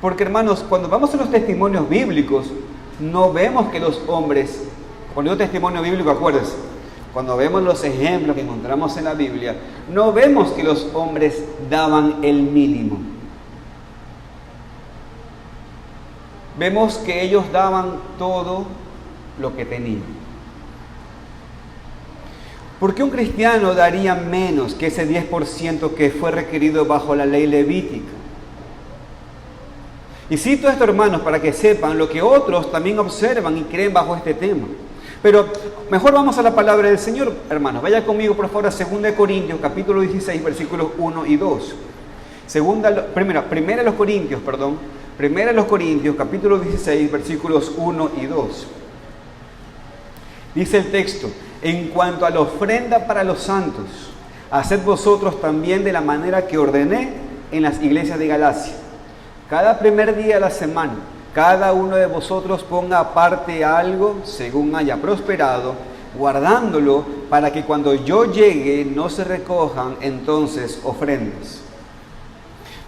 Porque, hermanos, cuando vamos a los testimonios bíblicos, no vemos que los hombres, cuando digo testimonio bíblico, acuérdense, cuando vemos los ejemplos que encontramos en la Biblia, no vemos que los hombres daban el mínimo. Vemos que ellos daban todo lo que tenían. ¿Por qué un cristiano daría menos que ese 10% que fue requerido bajo la ley levítica? Y cito esto, hermanos, para que sepan lo que otros también observan y creen bajo este tema. Pero mejor vamos a la palabra del Señor, hermanos. Vaya conmigo, por favor, a 2 Corintios, capítulo 16, versículos 1 y 2. Primera los Corintios, capítulo 16, versículos 1 y 2. Dice el texto: en cuanto a la ofrenda para los santos, haced vosotros también de la manera que ordené en las iglesias de Galacia. Cada primer día de la semana, cada uno de vosotros ponga aparte algo según haya prosperado, guardándolo para que cuando yo llegue no se recojan entonces ofrendas.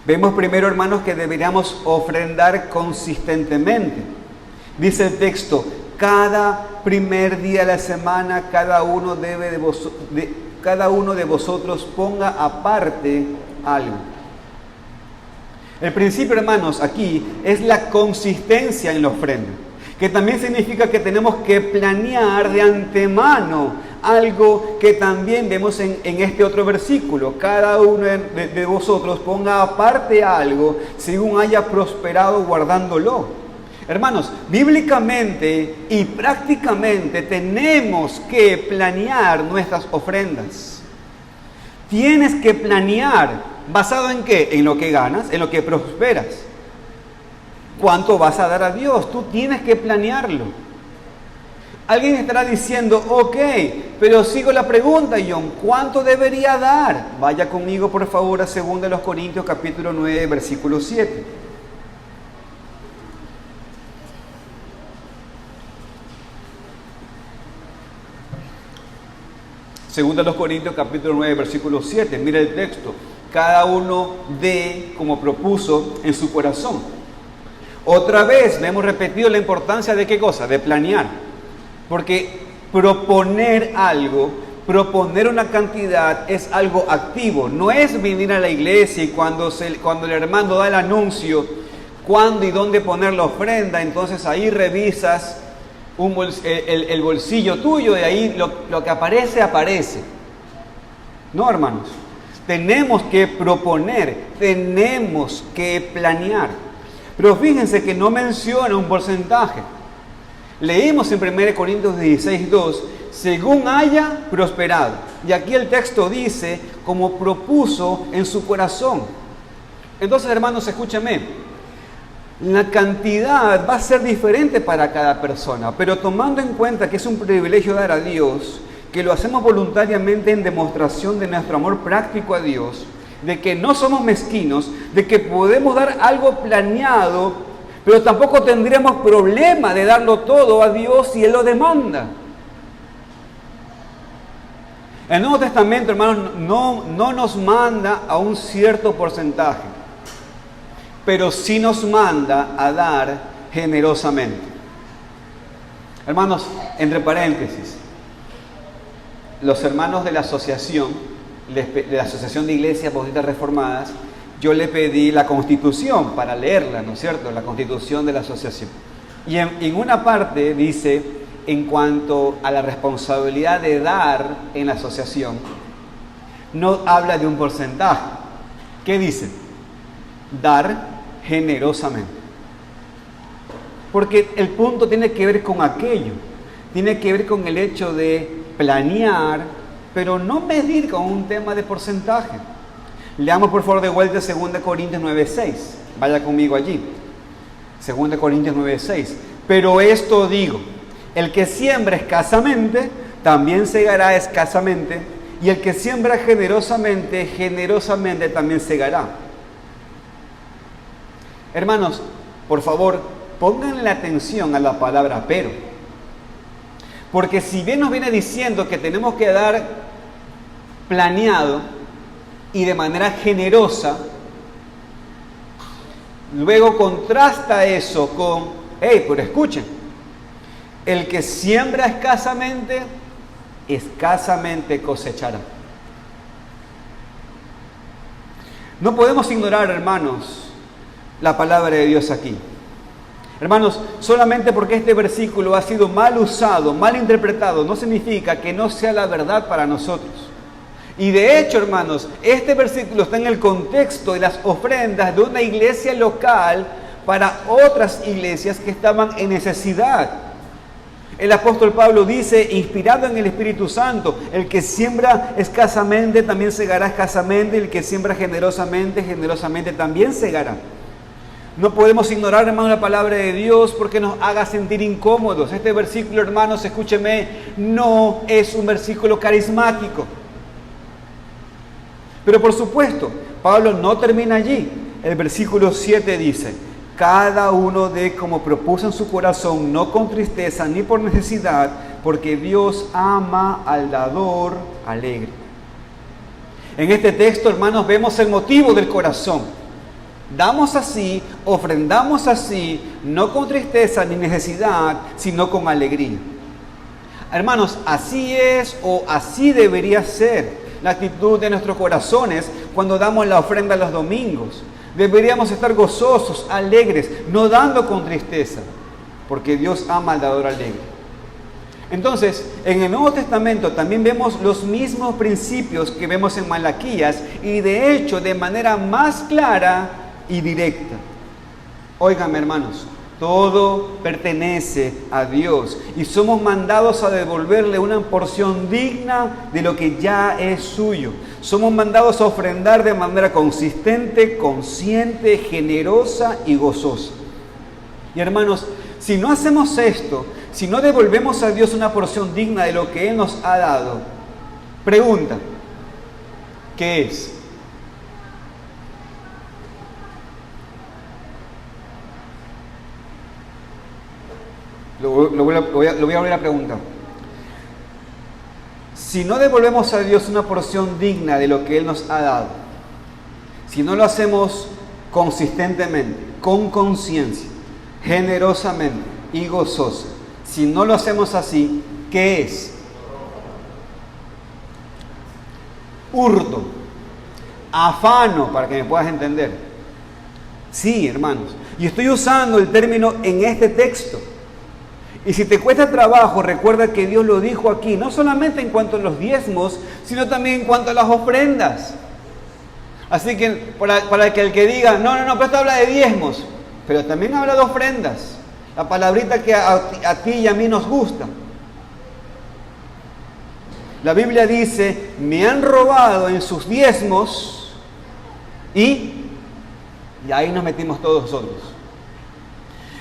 Vemos primero, hermanos, que deberíamos ofrendar consistentemente. Dice el texto, cada primer día de la semana cada uno de vosotros ponga aparte algo. El principio, hermanos, aquí es la consistencia en la ofrenda, que también significa que tenemos que planear de antemano algo que también vemos en este otro versículo. Cada uno de vosotros ponga aparte algo según haya prosperado guardándolo. Hermanos, bíblicamente y prácticamente tenemos que planear nuestras ofrendas. Tienes que planear, ¿basado en qué? En lo que ganas, en lo que prosperas. ¿Cuánto vas a dar a Dios? Tú tienes que planearlo. Alguien estará diciendo, ok, pero sigo la pregunta, John, ¿cuánto debería dar? Vaya conmigo, por favor, a 2 Corintios capítulo 9, versículo 7. 2 Corintios capítulo 9, versículo 7. Mira el texto. Cada uno dé como propuso en su corazón. Otra vez hemos repetido la importancia de qué cosa, de planear. Porque proponer algo, proponer una cantidad es algo activo. No es venir a la iglesia y cuando el hermano da el anuncio, cuándo y dónde poner la ofrenda, entonces ahí revisas el bolsillo tuyo y ahí lo que aparece, aparece. No, hermanos. Tenemos que proponer, tenemos que planear. Pero fíjense que no menciona un porcentaje. Leímos en 1 Corintios 16, 2, según haya prosperado. Y aquí el texto dice, como propuso en su corazón. Entonces, hermanos, escúchame. La cantidad va a ser diferente para cada persona, pero tomando en cuenta que es un privilegio dar a Dios, que lo hacemos voluntariamente en demostración de nuestro amor práctico a Dios, de que no somos mezquinos, de que podemos dar algo planeado, pero tampoco tendríamos problema de darlo todo a Dios si Él lo demanda. El Nuevo Testamento, hermanos, no nos manda a un cierto porcentaje, pero sí nos manda a dar generosamente. Hermanos, entre paréntesis, los hermanos de la asociación, de la Asociación de Iglesias Bautistas Reformadas, yo le pedí la Constitución para leerla, ¿no es cierto? La Constitución de la asociación. Y en una parte dice, en cuanto a la responsabilidad de dar en la asociación, no habla de un porcentaje. ¿Qué dice? Dar generosamente. Porque el punto tiene que ver con aquello. Tiene que ver con el hecho de planear, pero no medir con un tema de porcentaje. Leamos por favor de vuelta 2 Corintios 9:6. Vaya conmigo allí. 2 Corintios 9:6. Pero esto digo, el que siembra escasamente, también segará escasamente, y el que siembra generosamente, generosamente también segará. Hermanos, por favor, pónganle atención a la palabra pero. Porque si bien nos viene diciendo que tenemos que dar planeado y de manera generosa, luego contrasta eso con, pero escuchen, el que siembra escasamente, escasamente cosechará. No podemos ignorar, hermanos, la palabra de Dios aquí. Hermanos, solamente porque este versículo ha sido mal usado, mal interpretado, no significa que no sea la verdad para nosotros. Y de hecho, hermanos, este versículo está en el contexto de las ofrendas de una iglesia local para otras iglesias que estaban en necesidad. El apóstol Pablo dice, inspirado en el Espíritu Santo, el que siembra escasamente también segará escasamente, el que siembra generosamente, generosamente también segará. No podemos ignorar, hermanos, la palabra de Dios porque nos haga sentir incómodos. Este versículo, hermanos, escúcheme, no es un versículo carismático. Pero por supuesto, Pablo no termina allí. El versículo 7 dice, cada uno dé como propuso en su corazón, no con tristeza ni por necesidad, porque Dios ama al dador alegre. En este texto, hermanos, vemos el motivo del corazón. Damos así, ofrendamos así, no con tristeza ni necesidad, sino con alegría. Hermanos, así es o así debería ser la actitud de nuestros corazones cuando damos la ofrenda los domingos. Deberíamos estar gozosos, alegres, no dando con tristeza, porque Dios ama al dador alegre. Entonces, en el Nuevo Testamento también vemos los mismos principios que vemos en Malaquías y de hecho de manera más clara y directa. Óigame, hermanos, todo pertenece a Dios y somos mandados a devolverle una porción digna de lo que ya es suyo. Somos mandados a ofrendar de manera consistente, consciente, generosa y gozosa. Y hermanos, si no hacemos esto, si no devolvemos a Dios una porción digna de lo que Él nos ha dado, pregunta, ¿qué es? Lo voy a volver a preguntar. Si no devolvemos a Dios una porción digna de lo que Él nos ha dado, si no lo hacemos consistentemente, con conciencia, generosamente y gozosa, si no lo hacemos así, ¿qué es? Hurto, afano, para que me puedas entender. Sí, hermanos, y estoy usando el término en este texto. Y si te cuesta trabajo, recuerda que Dios lo dijo aquí, no solamente en cuanto a los diezmos, sino también en cuanto a las ofrendas. Así que para que el que diga, no, pero esto habla de diezmos, pero también habla de ofrendas. La palabrita que a ti y a mí nos gusta. La Biblia dice, me han robado en sus diezmos y ahí nos metimos todos nosotros.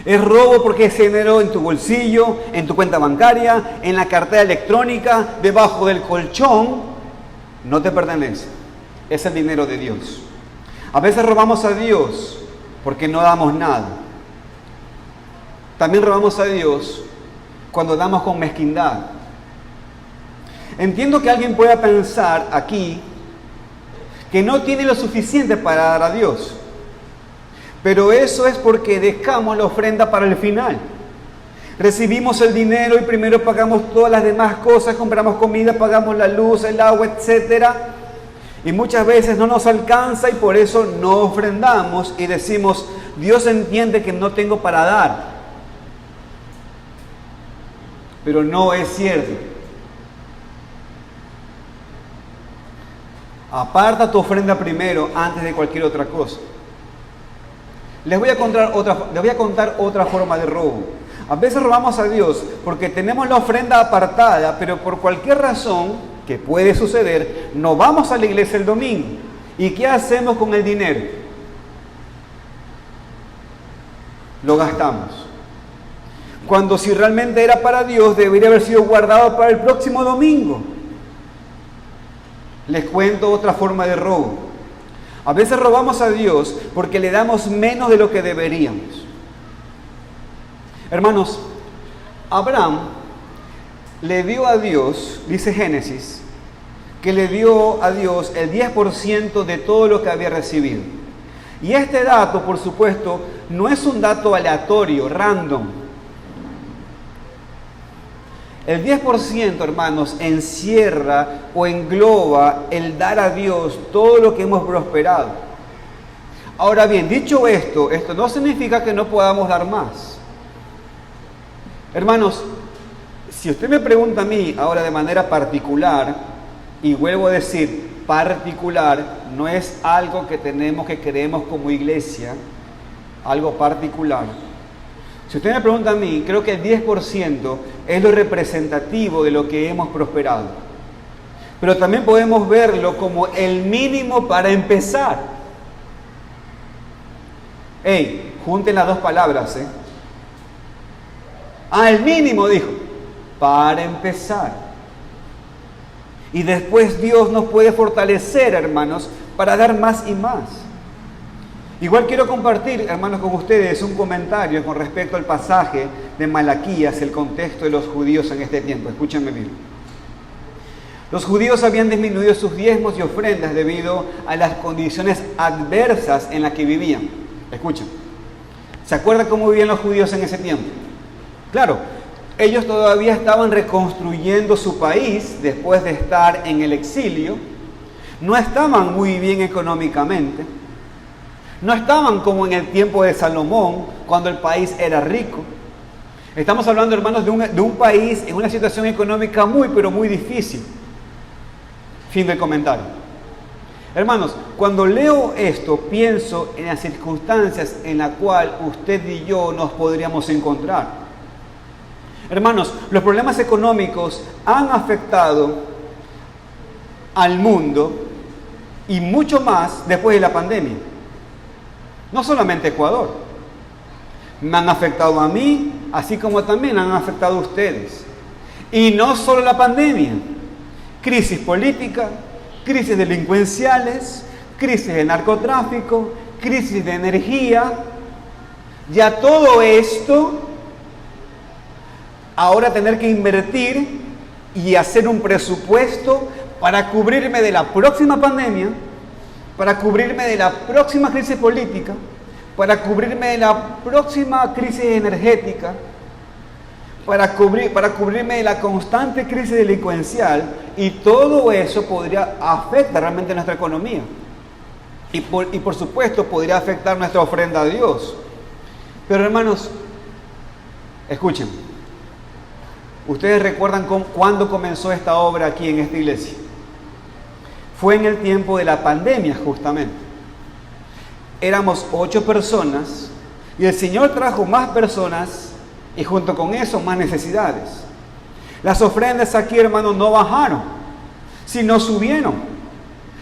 Es robo porque se generó en tu bolsillo, en tu cuenta bancaria, en la cartera electrónica, debajo del colchón. No te pertenece. Es el dinero de Dios. A veces robamos a Dios porque no damos nada. También robamos a Dios cuando damos con mezquindad. Entiendo que alguien pueda pensar aquí que no tiene lo suficiente para dar a Dios. Pero eso es porque dejamos la ofrenda para el final. Recibimos el dinero y primero pagamos todas las demás cosas, compramos comida, pagamos la luz, el agua, etc. Y muchas veces no nos alcanza y por eso no ofrendamos y decimos, Dios entiende que no tengo para dar. Pero no es cierto. Aparta tu ofrenda primero antes de cualquier otra cosa. Les voy a contar otra forma de robo. A veces robamos a Dios porque tenemos la ofrenda apartada, pero por cualquier razón que puede suceder, no vamos a la iglesia el domingo. ¿Y qué hacemos con el dinero? Lo gastamos. Cuando si realmente era para Dios, debería haber sido guardado para el próximo domingo. Les cuento otra forma de robo. A veces robamos a Dios porque le damos menos de lo que deberíamos. Hermanos, Abraham le dio a Dios, dice Génesis, que le dio a Dios el 10% de todo lo que había recibido. Y este dato, por supuesto, no es un dato aleatorio, random. El 10%, hermanos, encierra o engloba el dar a Dios todo lo que hemos prosperado. Ahora bien, dicho esto no significa que no podamos dar más. Hermanos, si usted me pregunta a mí ahora de manera particular, y vuelvo a decir, particular, no es algo que creemos como iglesia, algo particular. Si usted me pregunta a mí, creo que el 10% es lo representativo de lo que hemos prosperado. Pero también podemos verlo como el mínimo para empezar. Junten las dos palabras, el mínimo, dijo, para empezar. Y después Dios nos puede fortalecer, hermanos, para dar más y más. Igual quiero compartir, hermanos, con ustedes un comentario con respecto al pasaje de Malaquías el contexto de los judíos en este tiempo. Escúchenme bien. Los judíos habían disminuido sus diezmos y ofrendas debido a las condiciones adversas en las que vivían. Escuchen. ¿Se acuerdan cómo vivían los judíos en ese tiempo? Claro, ellos todavía estaban reconstruyendo su país después de estar en el exilio. No estaban muy bien económicamente. No estaban como en el tiempo de Salomón, cuando el país era rico. Estamos hablando, hermanos, de un país en una situación económica muy, pero muy difícil. Fin del comentario. Hermanos, cuando leo esto, pienso en las circunstancias en las cuales usted y yo nos podríamos encontrar. Hermanos, los problemas económicos han afectado al mundo y mucho más después de la pandemia. No solamente Ecuador. Me han afectado a mí, así como también han afectado a ustedes. Y no solo la pandemia. Crisis política, crisis delincuenciales, crisis de narcotráfico, crisis de energía. Ya todo esto, ahora tener que invertir y hacer un presupuesto para cubrirme de la próxima pandemia, para cubrirme de la próxima crisis política, para cubrirme de la próxima crisis energética, para cubrirme de la constante crisis delincuencial, y todo eso podría afectar realmente nuestra economía. Y por supuesto podría afectar nuestra ofrenda a Dios. Pero hermanos, escuchen, ¿ustedes recuerdan cuándo comenzó esta obra aquí en esta iglesia? Fue en el tiempo de la pandemia justamente. Éramos 8 personas y el Señor trajo más personas y junto con eso más necesidades. Las ofrendas aquí, hermanos, no bajaron, sino subieron.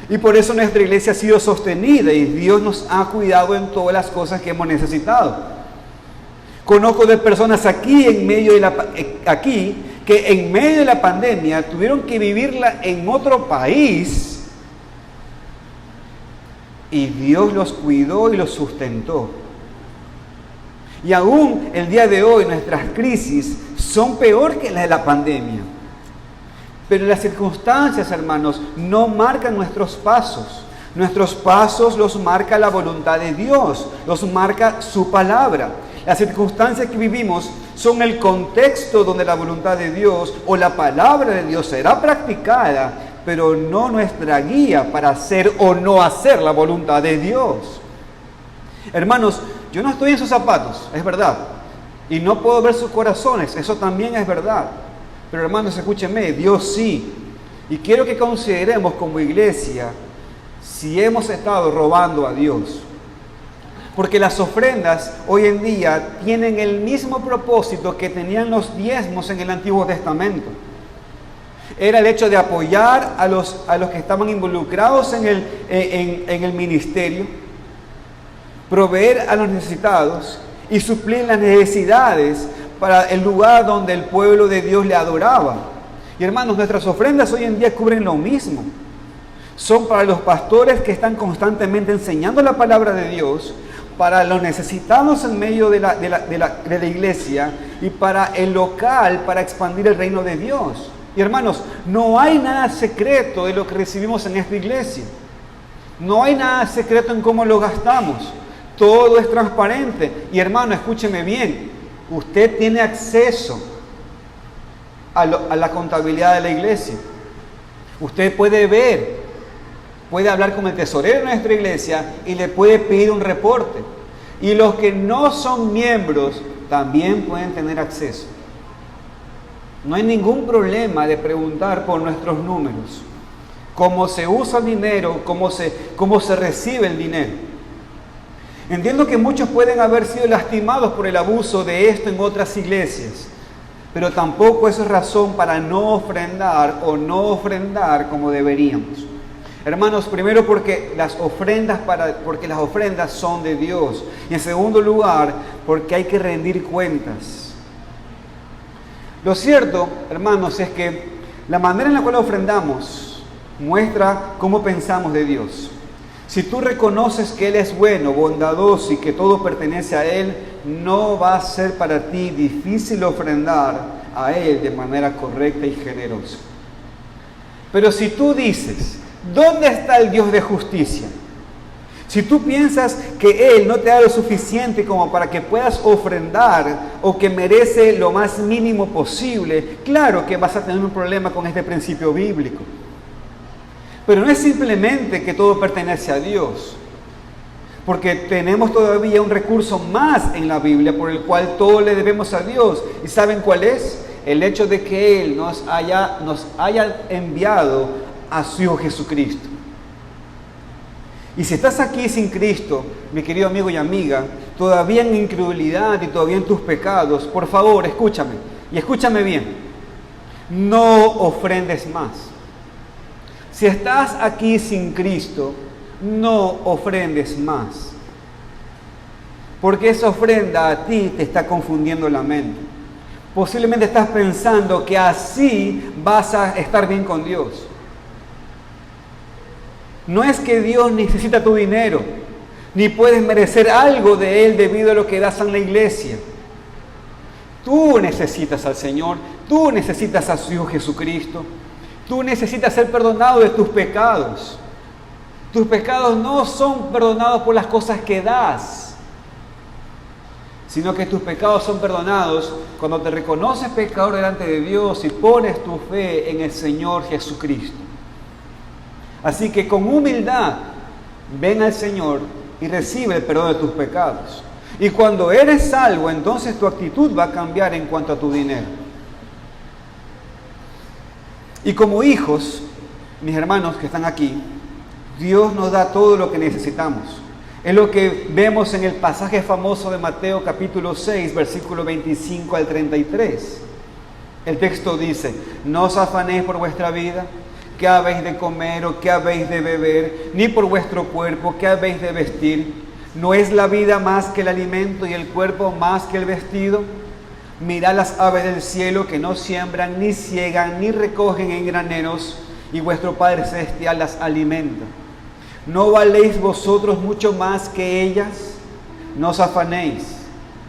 Y por eso nuestra iglesia ha sido sostenida y Dios nos ha cuidado en todas las cosas que hemos necesitado. Conozco de personas aquí que en medio de la pandemia tuvieron que vivirla en otro país y Dios los cuidó y los sustentó. Y aún el día de hoy nuestras crisis son peor que las de la pandemia. Pero las circunstancias, hermanos, no marcan nuestros pasos. Nuestros pasos los marca la voluntad de Dios, los marca su palabra. Las circunstancias que vivimos son el contexto donde la voluntad de Dios o la palabra de Dios será practicada, pero no nuestra guía para hacer o no hacer la voluntad de Dios. Hermanos, yo no estoy en sus zapatos, es verdad. Y no puedo ver sus corazones, eso también es verdad. Pero hermanos, escúchenme, Dios sí. Y quiero que consideremos como iglesia si hemos estado robando a Dios. Porque las ofrendas hoy en día tienen el mismo propósito que tenían los diezmos en el Antiguo Testamento. Era el hecho de apoyar a los que estaban involucrados en el ministerio, proveer a los necesitados y suplir las necesidades para el lugar donde el pueblo de Dios le adoraba. Y hermanos, nuestras ofrendas hoy en día cubren lo mismo. Son para los pastores que están constantemente enseñando la palabra de Dios, para los necesitados en medio de la iglesia y para el local, para expandir el reino de Dios. Y hermanos, no hay nada secreto de lo que recibimos en esta iglesia. No hay nada secreto en cómo lo gastamos. Todo es transparente. Y hermano, escúcheme bien. Usted tiene acceso a la contabilidad de la iglesia. Usted puede ver, puede hablar con el tesorero de nuestra iglesia y le puede pedir un reporte. Y los que no son miembros también pueden tener acceso. No hay ningún problema de preguntar por nuestros números, cómo se usa el dinero, cómo se recibe el dinero. Entiendo que muchos pueden haber sido lastimados por el abuso de esto en otras iglesias, pero tampoco eso es razón para no ofrendar o no ofrendar como deberíamos. Hermanos, primero porque las ofrendas son de Dios, y en segundo lugar porque hay que rendir cuentas. Lo cierto, hermanos, es que la manera en la cual ofrendamos muestra cómo pensamos de Dios. Si tú reconoces que Él es bueno, bondadoso y que todo pertenece a Él, no va a ser para ti difícil ofrendar a Él de manera correcta y generosa. Pero si tú dices, ¿dónde está el Dios de justicia? Si tú piensas que Él no te da lo suficiente como para que puedas ofrendar o que merece lo más mínimo posible, claro que vas a tener un problema con este principio bíblico. Pero no es simplemente que todo pertenece a Dios, porque tenemos todavía un recurso más en la Biblia por el cual todo le debemos a Dios. ¿Y saben cuál es? El hecho de que Él nos haya enviado a su Hijo Jesucristo. Y si estás aquí sin Cristo, mi querido amigo y amiga, todavía en incredulidad y todavía en tus pecados, por favor, escúchame, y escúchame bien, no ofrendes más. Si estás aquí sin Cristo, no ofrendes más. Porque esa ofrenda a ti te está confundiendo la mente. Posiblemente estás pensando que así vas a estar bien con Dios. No es que Dios necesita tu dinero, ni puedes merecer algo de Él debido a lo que das en la iglesia. Tú necesitas al Señor, tú necesitas a su Hijo Jesucristo, tú necesitas ser perdonado de tus pecados. Tus pecados no son perdonados por las cosas que das, sino que tus pecados son perdonados cuando te reconoces pecador delante de Dios y pones tu fe en el Señor Jesucristo. Así que con humildad, ven al Señor y recibe el perdón de tus pecados. Y cuando eres salvo, entonces tu actitud va a cambiar en cuanto a tu dinero. Y como hijos, mis hermanos que están aquí, Dios nos da todo lo que necesitamos. Es lo que vemos en el pasaje famoso de Mateo capítulo 6, versículo 25 al 33. El texto dice, no os afanéis por vuestra vida, qué habéis de comer o qué habéis de beber, ni por vuestro cuerpo, qué habéis de vestir. ¿No es la vida más que el alimento y el cuerpo más que el vestido? Mirad las aves del cielo que no siembran, ni ciegan, ni recogen en graneros, y vuestro Padre Celestial las alimenta. ¿No valéis vosotros mucho más que ellas? No os afanéis,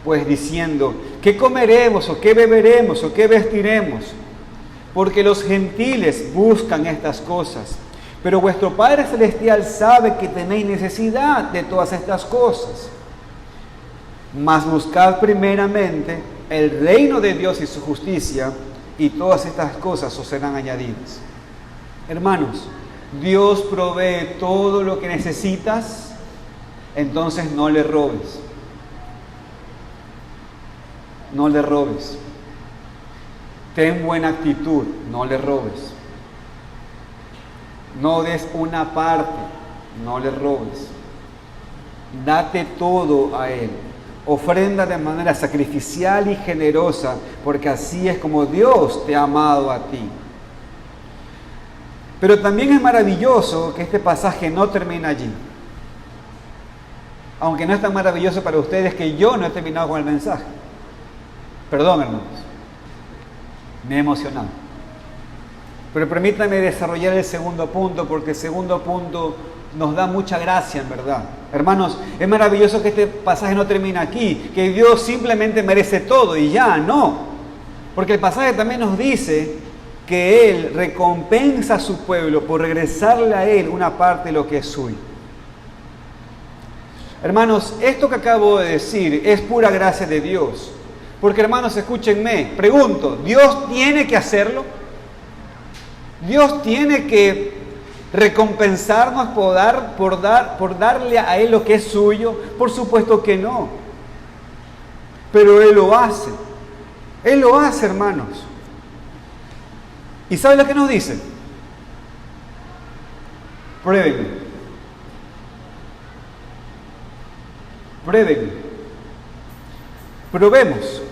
pues diciendo, ¿qué comeremos o qué beberemos o qué vestiremos? Porque los gentiles buscan estas cosas, pero vuestro Padre Celestial sabe que tenéis necesidad de todas estas cosas. Mas buscad primeramente el reino de Dios y su justicia, y todas estas cosas os serán añadidas. Hermanos, Dios provee todo lo que necesitas, entonces no le robes. No le robes. Ten buena actitud, no le robes. No des una parte, no le robes. Date todo a Él. Ofrenda de manera sacrificial y generosa, porque así es como Dios te ha amado a ti. Pero también es maravilloso que este pasaje no termina allí. Aunque no es tan maravilloso para ustedes que yo no he terminado con el mensaje. Perdón, hermanos. Me he emocionado. Pero permítanme desarrollar el segundo punto, porque el segundo punto nos da mucha gracia, en verdad. Hermanos, es maravilloso que este pasaje no termina aquí, que Dios simplemente merece todo y ya, no. Porque el pasaje también nos dice que Él recompensa a su pueblo por regresarle a Él una parte de lo que es suyo. Hermanos, esto que acabo de decir es pura gracia de Dios. Porque, hermanos, escúchenme, pregunto, ¿Dios tiene que hacerlo? ¿Dios tiene que recompensarnos por darle a Él lo que es suyo? Por supuesto que no. Pero Él lo hace. Él lo hace, hermanos. ¿Y sabe lo que nos dice? Pruébenme. Pruébenme. Probemos.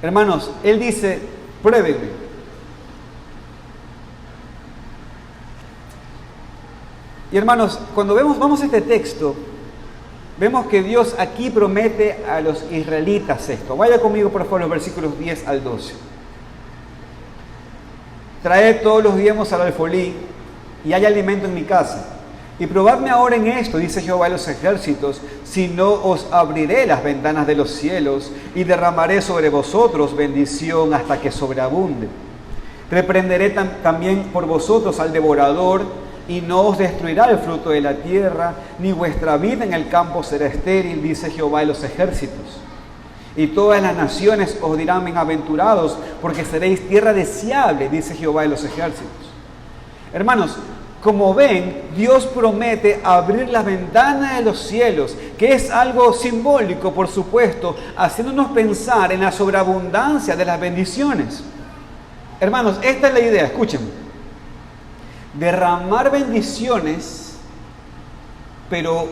Hermanos, Él dice, pruébenme. Y hermanos, cuando vamos a este texto, vemos que Dios aquí promete a los israelitas esto. Vaya conmigo, por favor, los versículos 10 al 12. Traed todos los diezmos al alfolí, y hay alimento en mi casa. Y probadme ahora en esto, dice Jehová de los ejércitos, si no os abriré las ventanas de los cielos y derramaré sobre vosotros bendición hasta que sobreabunde. Reprenderé también por vosotros al devorador y no os destruirá el fruto de la tierra, ni vuestra vida en el campo será estéril, dice Jehová de los ejércitos. Y todas las naciones os dirán bienaventurados, porque seréis tierra deseable, dice Jehová de los ejércitos. Hermanos, como ven, Dios promete abrir las ventanas de los cielos, que es algo simbólico, por supuesto, haciéndonos pensar en la sobreabundancia de las bendiciones. Hermanos, esta es la idea, escúchenme. Derramar bendiciones, pero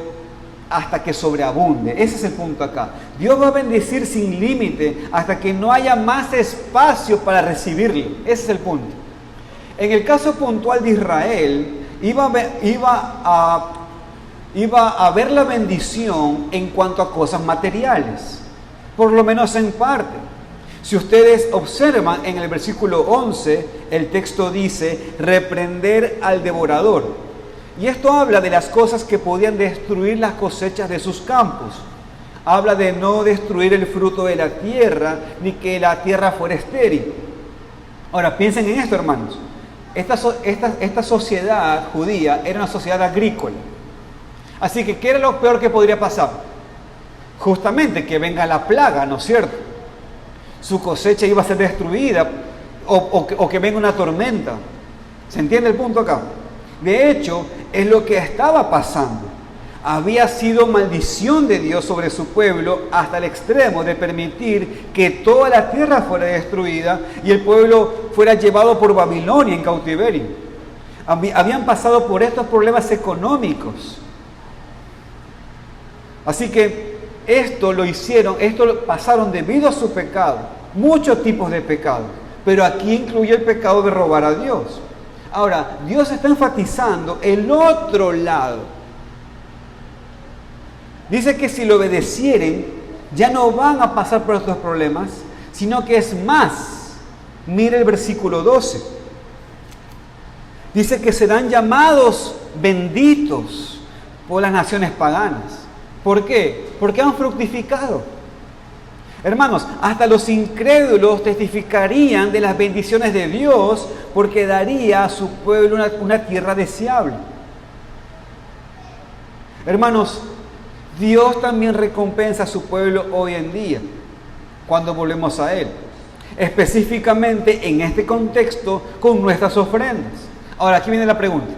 hasta que sobreabunde. Ese es el punto acá. Dios va a bendecir sin límite hasta que no haya más espacio para recibirlo. Ese es el punto. En el caso puntual de Israel, iba a haber la bendición en cuanto a cosas materiales, por lo menos en parte. Si ustedes observan en el versículo 11, el texto dice, reprender al devorador. Y esto habla de las cosas que podían destruir las cosechas de sus campos. Habla de no destruir el fruto de la tierra, ni que la tierra fuera estéril. Ahora, piensen en esto, hermanos. Esta sociedad judía era una sociedad agrícola. Así que, ¿qué era lo peor que podría pasar? Justamente que venga la plaga, ¿no es cierto? Su cosecha iba a ser destruida o que venga una tormenta. ¿Se entiende el punto acá? De hecho, es lo que estaba pasando. Había sido maldición de Dios sobre su pueblo hasta el extremo de permitir que toda la tierra fuera destruida y el pueblo fuera llevado por Babilonia en cautiverio. Habían pasado por estos problemas económicos. Así que esto lo pasaron debido a su pecado. Muchos tipos de pecados, pero aquí incluye el pecado de robar a Dios. Ahora, Dios está enfatizando el otro lado. Dice que si lo obedecieren, ya no van a pasar por estos problemas, sino que es más. Mire el versículo 12. Dice que serán llamados benditos por las naciones paganas. ¿Por qué? Porque han fructificado. Hermanos, hasta los incrédulos testificarían de las bendiciones de Dios porque daría a su pueblo una tierra deseable. Hermanos, Dios también recompensa a su pueblo hoy en día cuando volvemos a Él. Específicamente en este contexto con nuestras ofrendas. Ahora, aquí viene la pregunta.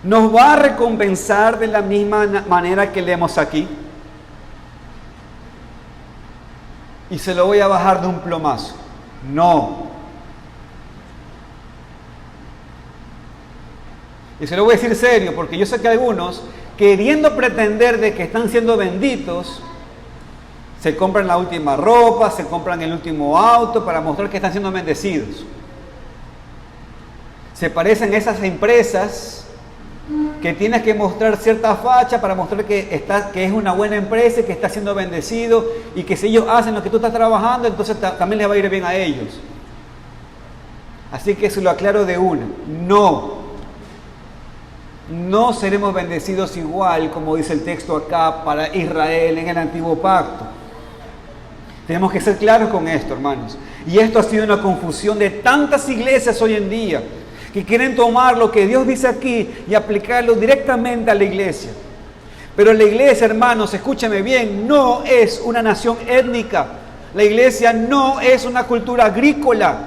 ¿Nos va a recompensar de la misma manera que leemos aquí? Y se lo voy a bajar de un plomazo. No. Y se lo voy a decir serio, porque yo sé que algunos, queriendo pretender de que están siendo benditos, se compran la última ropa, se compran el último auto para mostrar que están siendo bendecidos. Se parecen a esas empresas que tienes que mostrar cierta facha para mostrar que es una buena empresa, que está siendo bendecido y que si ellos hacen lo que tú estás trabajando, entonces también les va a ir bien a ellos. Así que se lo aclaro de una. No seremos bendecidos igual, como dice el texto acá, para Israel en el antiguo pacto. Tenemos que ser claros con esto, hermanos. Y esto ha sido una confusión de tantas iglesias hoy en día, que quieren tomar lo que Dios dice aquí y aplicarlo directamente a la iglesia. Pero la iglesia, hermanos, escúchame bien, no es una nación étnica. La iglesia no es una cultura agrícola.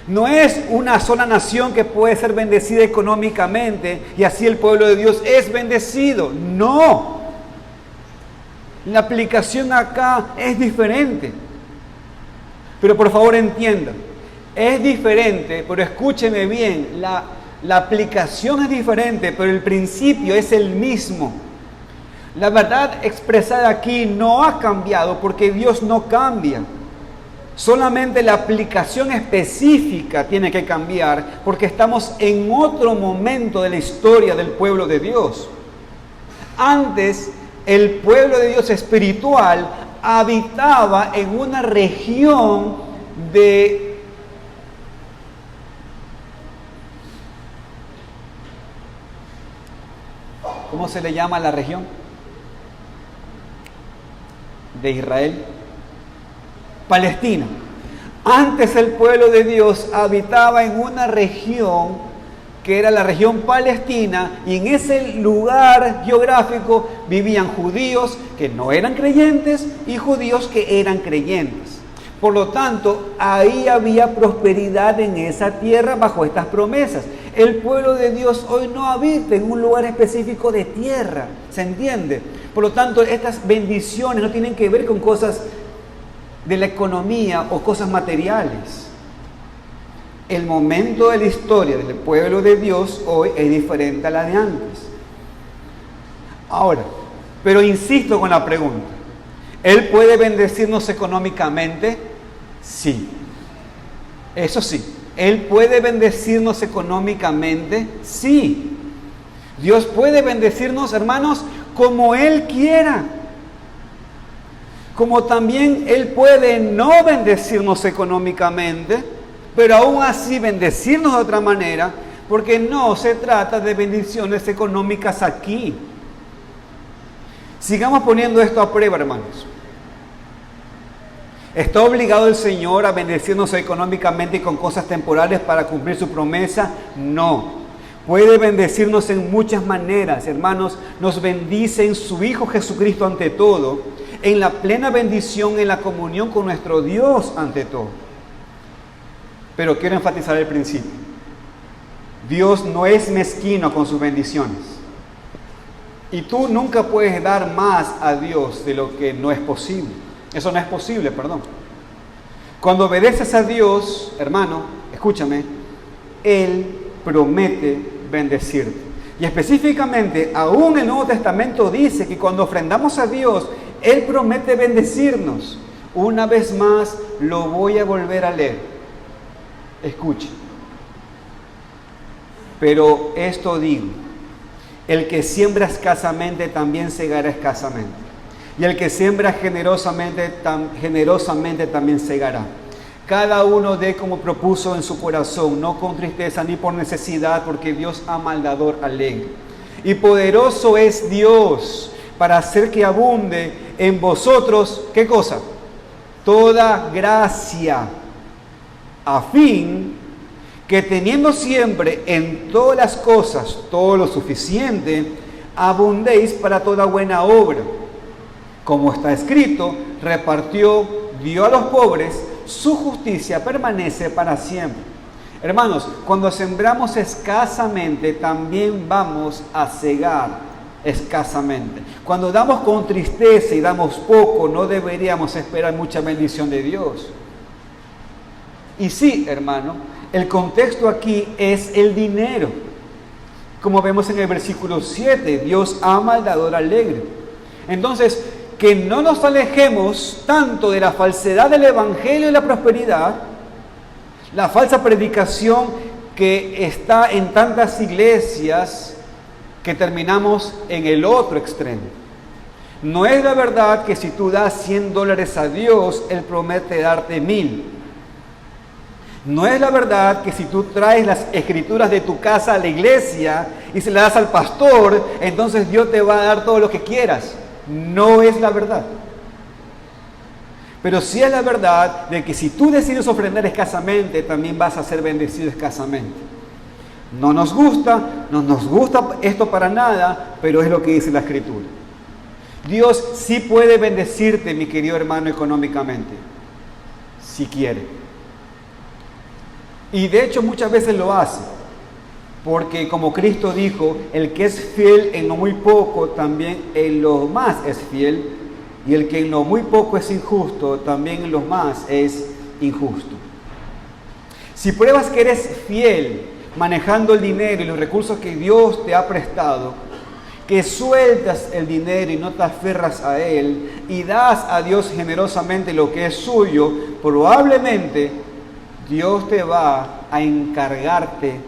No es una sola nación que puede ser bendecida económicamente y así el pueblo de Dios es bendecido. No. La aplicación acá es diferente. Pero por favor entiendan. Es diferente, pero escúcheme bien, la aplicación es diferente, pero el principio es el mismo. La verdad expresada aquí no ha cambiado porque Dios no cambia. Solamente la aplicación específica tiene que cambiar porque estamos en otro momento de la historia del pueblo de Dios. Antes, el pueblo de Dios espiritual habitaba en una región de ¿cómo se le llama a la región de Israel? Palestina. Antes el pueblo de Dios habitaba en una región que era la región palestina, y en ese lugar geográfico vivían judíos que no eran creyentes y judíos que eran creyentes. Por lo tanto, ahí había prosperidad en esa tierra bajo estas promesas. El pueblo de Dios hoy no habita en un lugar específico de tierra, ¿se entiende? Por lo tanto, estas bendiciones no tienen que ver con cosas de la economía o cosas materiales. El momento de la historia del pueblo de Dios hoy es diferente a la de antes. Ahora, pero insisto con la pregunta, ¿Él puede bendecirnos económicamente? Sí. Eso sí, ¿Él puede bendecirnos económicamente? Sí. Dios puede bendecirnos, hermanos, como Él quiera. Como también Él puede no bendecirnos económicamente, pero aún así bendecirnos de otra manera, porque no se trata de bendiciones económicas aquí. Sigamos poniendo esto a prueba, hermanos. ¿Está obligado el Señor a bendecirnos económicamente y con cosas temporales para cumplir su promesa? No. Puede bendecirnos en muchas maneras, hermanos. Nos bendice en su Hijo Jesucristo ante todo, en la plena bendición, en la comunión con nuestro Dios ante todo. Pero quiero enfatizar el principio. Dios no es mezquino con sus bendiciones. Y tú nunca puedes dar más a Dios de lo que no es posible. Eso no es posible, perdón. Cuando obedeces a Dios, hermano, escúchame, Él promete bendecirte. Y específicamente, aún el Nuevo Testamento dice que cuando ofrendamos a Dios, Él promete bendecirnos. Una vez más, lo voy a volver a leer. Escuche. Pero esto digo, el que siembra escasamente también segará escasamente, y el que siembra generosamente también segará. Cada uno dé como propuso en su corazón, no con tristeza ni por necesidad, porque Dios ama al dador alegre. Y poderoso es Dios para hacer que abunde en vosotros, ¿qué cosa? Toda gracia, a fin que teniendo siempre en todas las cosas todo lo suficiente, abundéis para toda buena obra. Como está escrito, repartió, dio a los pobres, su justicia permanece para siempre. Hermanos, cuando sembramos escasamente, también vamos a segar escasamente. Cuando damos con tristeza y damos poco, no deberíamos esperar mucha bendición de Dios. Y sí, hermano, el contexto aquí es el dinero. Como vemos en el versículo 7, Dios ama al dador alegre. Entonces, que no nos alejemos tanto de la falsedad del evangelio y la prosperidad, la falsa predicación que está en tantas iglesias que terminamos en el otro extremo. No es la verdad que si tú das $100 a Dios, Él promete darte 1,000. No es la verdad que si tú traes las escrituras de tu casa a la iglesia y se las das al pastor, entonces Dios te va a dar todo lo que quieras. No es la verdad. Pero sí es la verdad de que si tú decides ofrendar escasamente, también vas a ser bendecido escasamente. No nos gusta esto para nada, pero es lo que dice la escritura. Dios sí puede bendecirte, mi querido hermano, económicamente, si quiere. Y de hecho muchas veces lo hace, porque como Cristo dijo, el que es fiel en lo muy poco, también en lo más es fiel, y el que en lo muy poco es injusto, también en lo más es injusto. Si pruebas que eres fiel manejando el dinero y los recursos que Dios te ha prestado, que sueltas el dinero y no te aferras a él, y das a Dios generosamente lo que es suyo, probablemente Dios te va a encargarte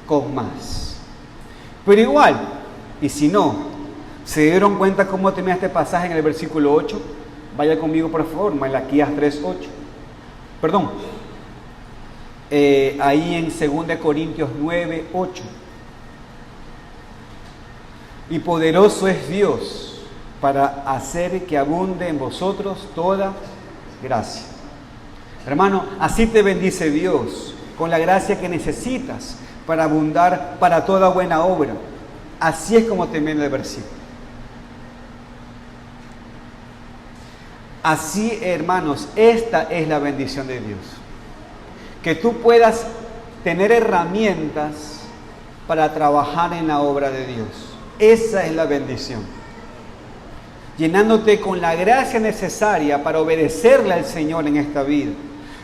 con más. Pero igual, y si no, ¿se dieron cuenta cómo termina este pasaje en el versículo 8? Vaya conmigo por favor, Malaquías 3:8. Perdón. Ahí en 2 Corintios 9:8. Y poderoso es Dios para hacer que abunde en vosotros toda gracia. Hermano, así te bendice Dios, con la gracia que necesitas para abundar para toda buena obra. Así es como termina el versículo. Así, hermanos, esta es la bendición de Dios. Que tú puedas tener herramientas para trabajar en la obra de Dios. Esa es la bendición. Llenándote con la gracia necesaria para obedecerle al Señor en esta vida.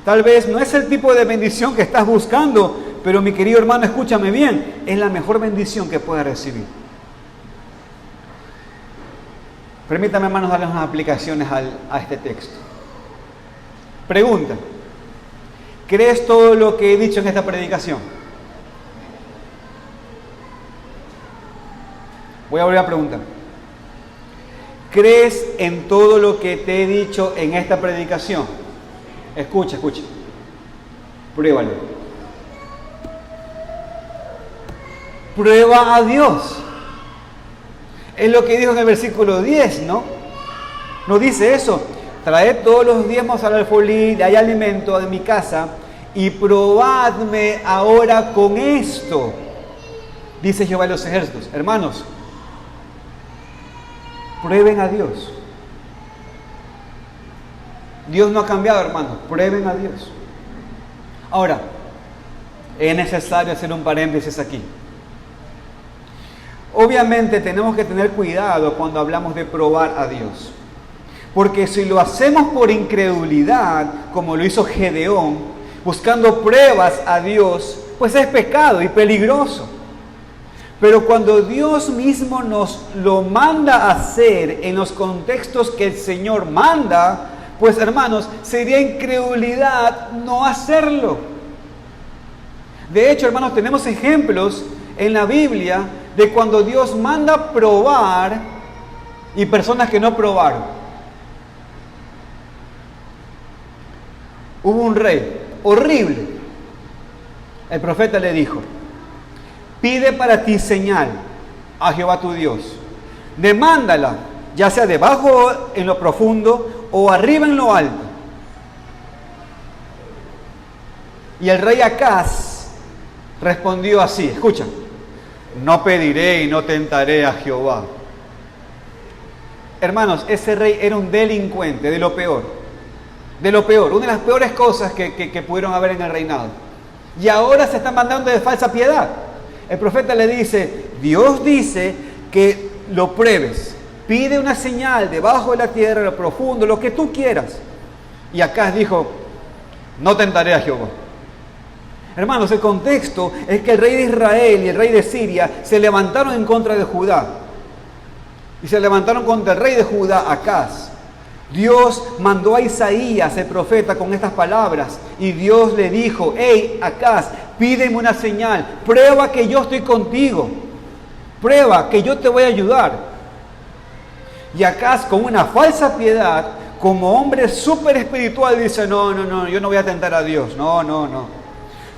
Tal vez no es el tipo de bendición que estás buscando, pero mi querido hermano, escúchame bien, es la mejor bendición que puedas recibir. Permítame, hermanos, darles unas aplicaciones a este texto. Pregunta: ¿crees todo lo que he dicho en esta predicación? Voy a volver a preguntar. ¿Crees en todo lo que te he dicho en esta predicación? Escucha. Pruébalo. Prueba a Dios. Es lo que dijo en el versículo 10, ¿no? No dice eso. Traed todos los diezmos al alfolí, hay alimento de mi casa, y probadme ahora con esto, dice Jehová de los ejércitos. Hermanos, prueben a Dios. Dios no ha cambiado, hermanos. Prueben a Dios. Ahora, es necesario hacer un paréntesis aquí. Obviamente tenemos que tener cuidado cuando hablamos de probar a Dios. Porque si lo hacemos por incredulidad, como lo hizo Gedeón, buscando pruebas a Dios, pues es pecado y peligroso. Pero cuando Dios mismo nos lo manda a hacer en los contextos que el Señor manda, pues hermanos, sería incredulidad no hacerlo. De hecho, hermanos, tenemos ejemplos en la Biblia de cuando Dios manda probar y personas que no probaron. Hubo un rey horrible. El profeta le dijo: pide para ti señal a Jehová tu Dios. Demándala, ya sea debajo en lo profundo o arriba en lo alto. Y el rey Acaz respondió así, escucha: no pediré y no tentaré a Jehová. Hermanos, ese rey era un delincuente, de lo peor. De lo peor, una de las peores cosas que pudieron haber en el reinado. Y ahora se está mandando de falsa piedad. El profeta le dice: Dios dice que lo pruebes. Pide una señal debajo de la tierra, lo profundo, lo que tú quieras. Y Acaz dijo: no tentaré a Jehová. Hermanos, el contexto es que el rey de Israel y el rey de Siria se levantaron en contra de Judá. Y se levantaron contra el rey de Judá, Acaz. Dios mandó a Isaías, el profeta, con estas palabras. Y Dios le dijo: hey, Acaz, pídeme una señal. Prueba que yo estoy contigo. Prueba que yo te voy a ayudar. Y Acaz, con una falsa piedad, como hombre súper espiritual, dice: no, yo no voy a tentar a Dios. No.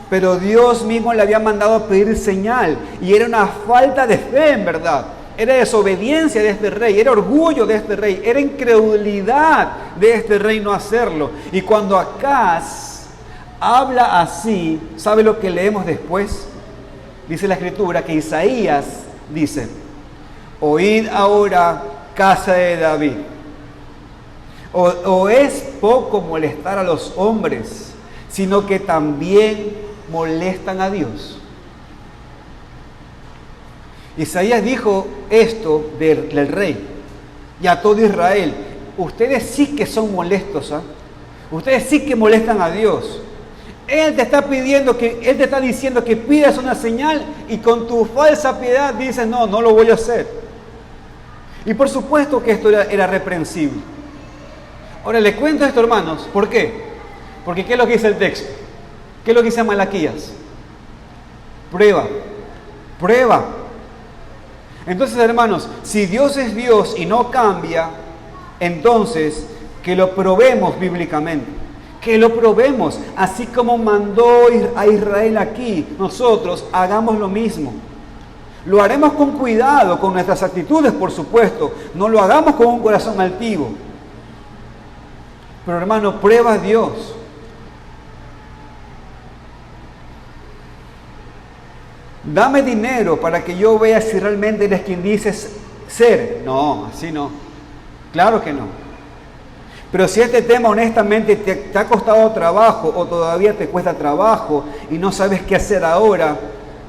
Pero Dios mismo le había mandado a pedir señal. Y era una falta de fe, en verdad. Era desobediencia de este rey, era orgullo de este rey, era incredulidad de este rey no hacerlo. Y cuando Acaz habla así, ¿sabe lo que leemos después? Dice la Escritura que Isaías dice: oíd ahora, casa de David. O es poco molestar a los hombres, sino que también molestan a Dios. Isaías dijo esto del rey y a todo Israel: ustedes sí que son molestos, ¿eh? Ustedes sí que molestan a Dios. Él te está diciendo que pidas una señal y con tu falsa piedad dices: no lo voy a hacer. Y por supuesto que esto era reprensible. Ahora le cuento esto, hermanos, ¿por qué? Porque ¿qué es lo que dice el texto? ¿Qué es lo que dice Malaquías? Prueba. Entonces, hermanos, si Dios es Dios y no cambia, entonces que lo probemos bíblicamente. Que lo probemos, así como mandó a Israel aquí, nosotros hagamos lo mismo. Lo haremos con cuidado, con nuestras actitudes, por supuesto. No lo hagamos con un corazón altivo. Pero hermano, prueba a Dios. Dame dinero para que yo vea si realmente eres quien dices ser. No, así no. Claro que no. Pero si este tema honestamente te ha costado trabajo o todavía te cuesta trabajo y no sabes qué hacer ahora,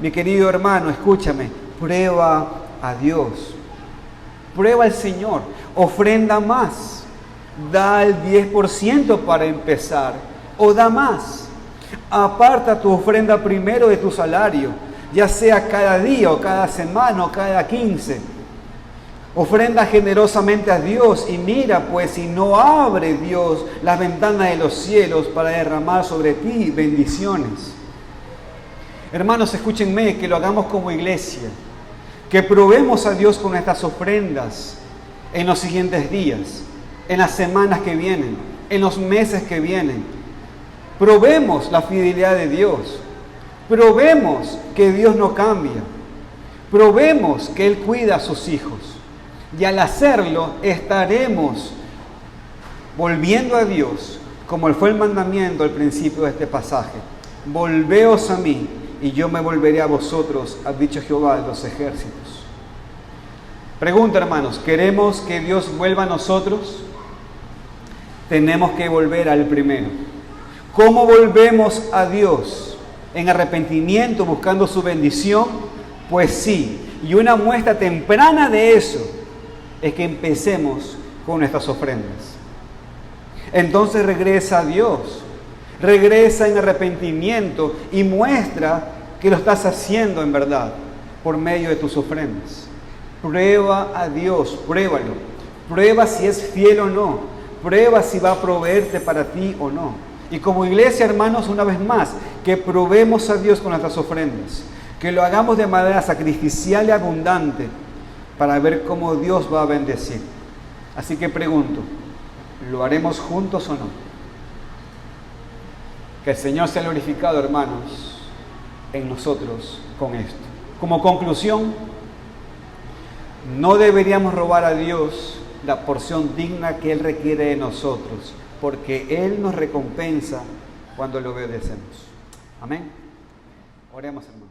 mi querido hermano, escúchame, prueba a Dios. Prueba al Señor. Ofrenda más. Da el 10% para empezar o da más. Aparta tu ofrenda primero de tu salario, ya sea cada día o cada semana o cada 15. Ofrenda generosamente a Dios y mira pues si no abre Dios las ventanas de los cielos para derramar sobre ti bendiciones. Hermanos, escúchenme, que lo hagamos como iglesia, que probemos a Dios con estas ofrendas en los siguientes días, en las semanas que vienen, en los meses que vienen. Probemos la fidelidad de Dios, probemos que Dios no cambia, probemos que Él cuida a sus hijos. Y al hacerlo estaremos volviendo a Dios, como fue el mandamiento al principio de este pasaje. Volveos a mí y yo me volveré a vosotros, ha dicho Jehová de los ejércitos. Pregunta, hermanos, ¿queremos que Dios vuelva a nosotros? Tenemos que volver al primero. ¿Cómo volvemos a Dios? ¿En arrepentimiento, buscando su bendición? Pues sí, y una muestra temprana de eso es que empecemos con nuestras ofrendas. Entonces regresa a Dios, regresa en arrepentimiento y muestra que lo estás haciendo en verdad por medio de tus ofrendas. Prueba a Dios, pruébalo. Prueba si es fiel o no. Prueba si va a proveerte para ti o no. Y como iglesia, hermanos, una vez más, que probemos a Dios con nuestras ofrendas. Que lo hagamos de manera sacrificial y abundante para ver cómo Dios va a bendecir. Así que pregunto, ¿lo haremos juntos o no? Que el Señor sea glorificado, hermanos, en nosotros con esto. Como conclusión, no deberíamos robar a Dios la porción digna que Él requiere de nosotros, porque Él nos recompensa cuando le obedecemos. Amén. Oremos, hermanos.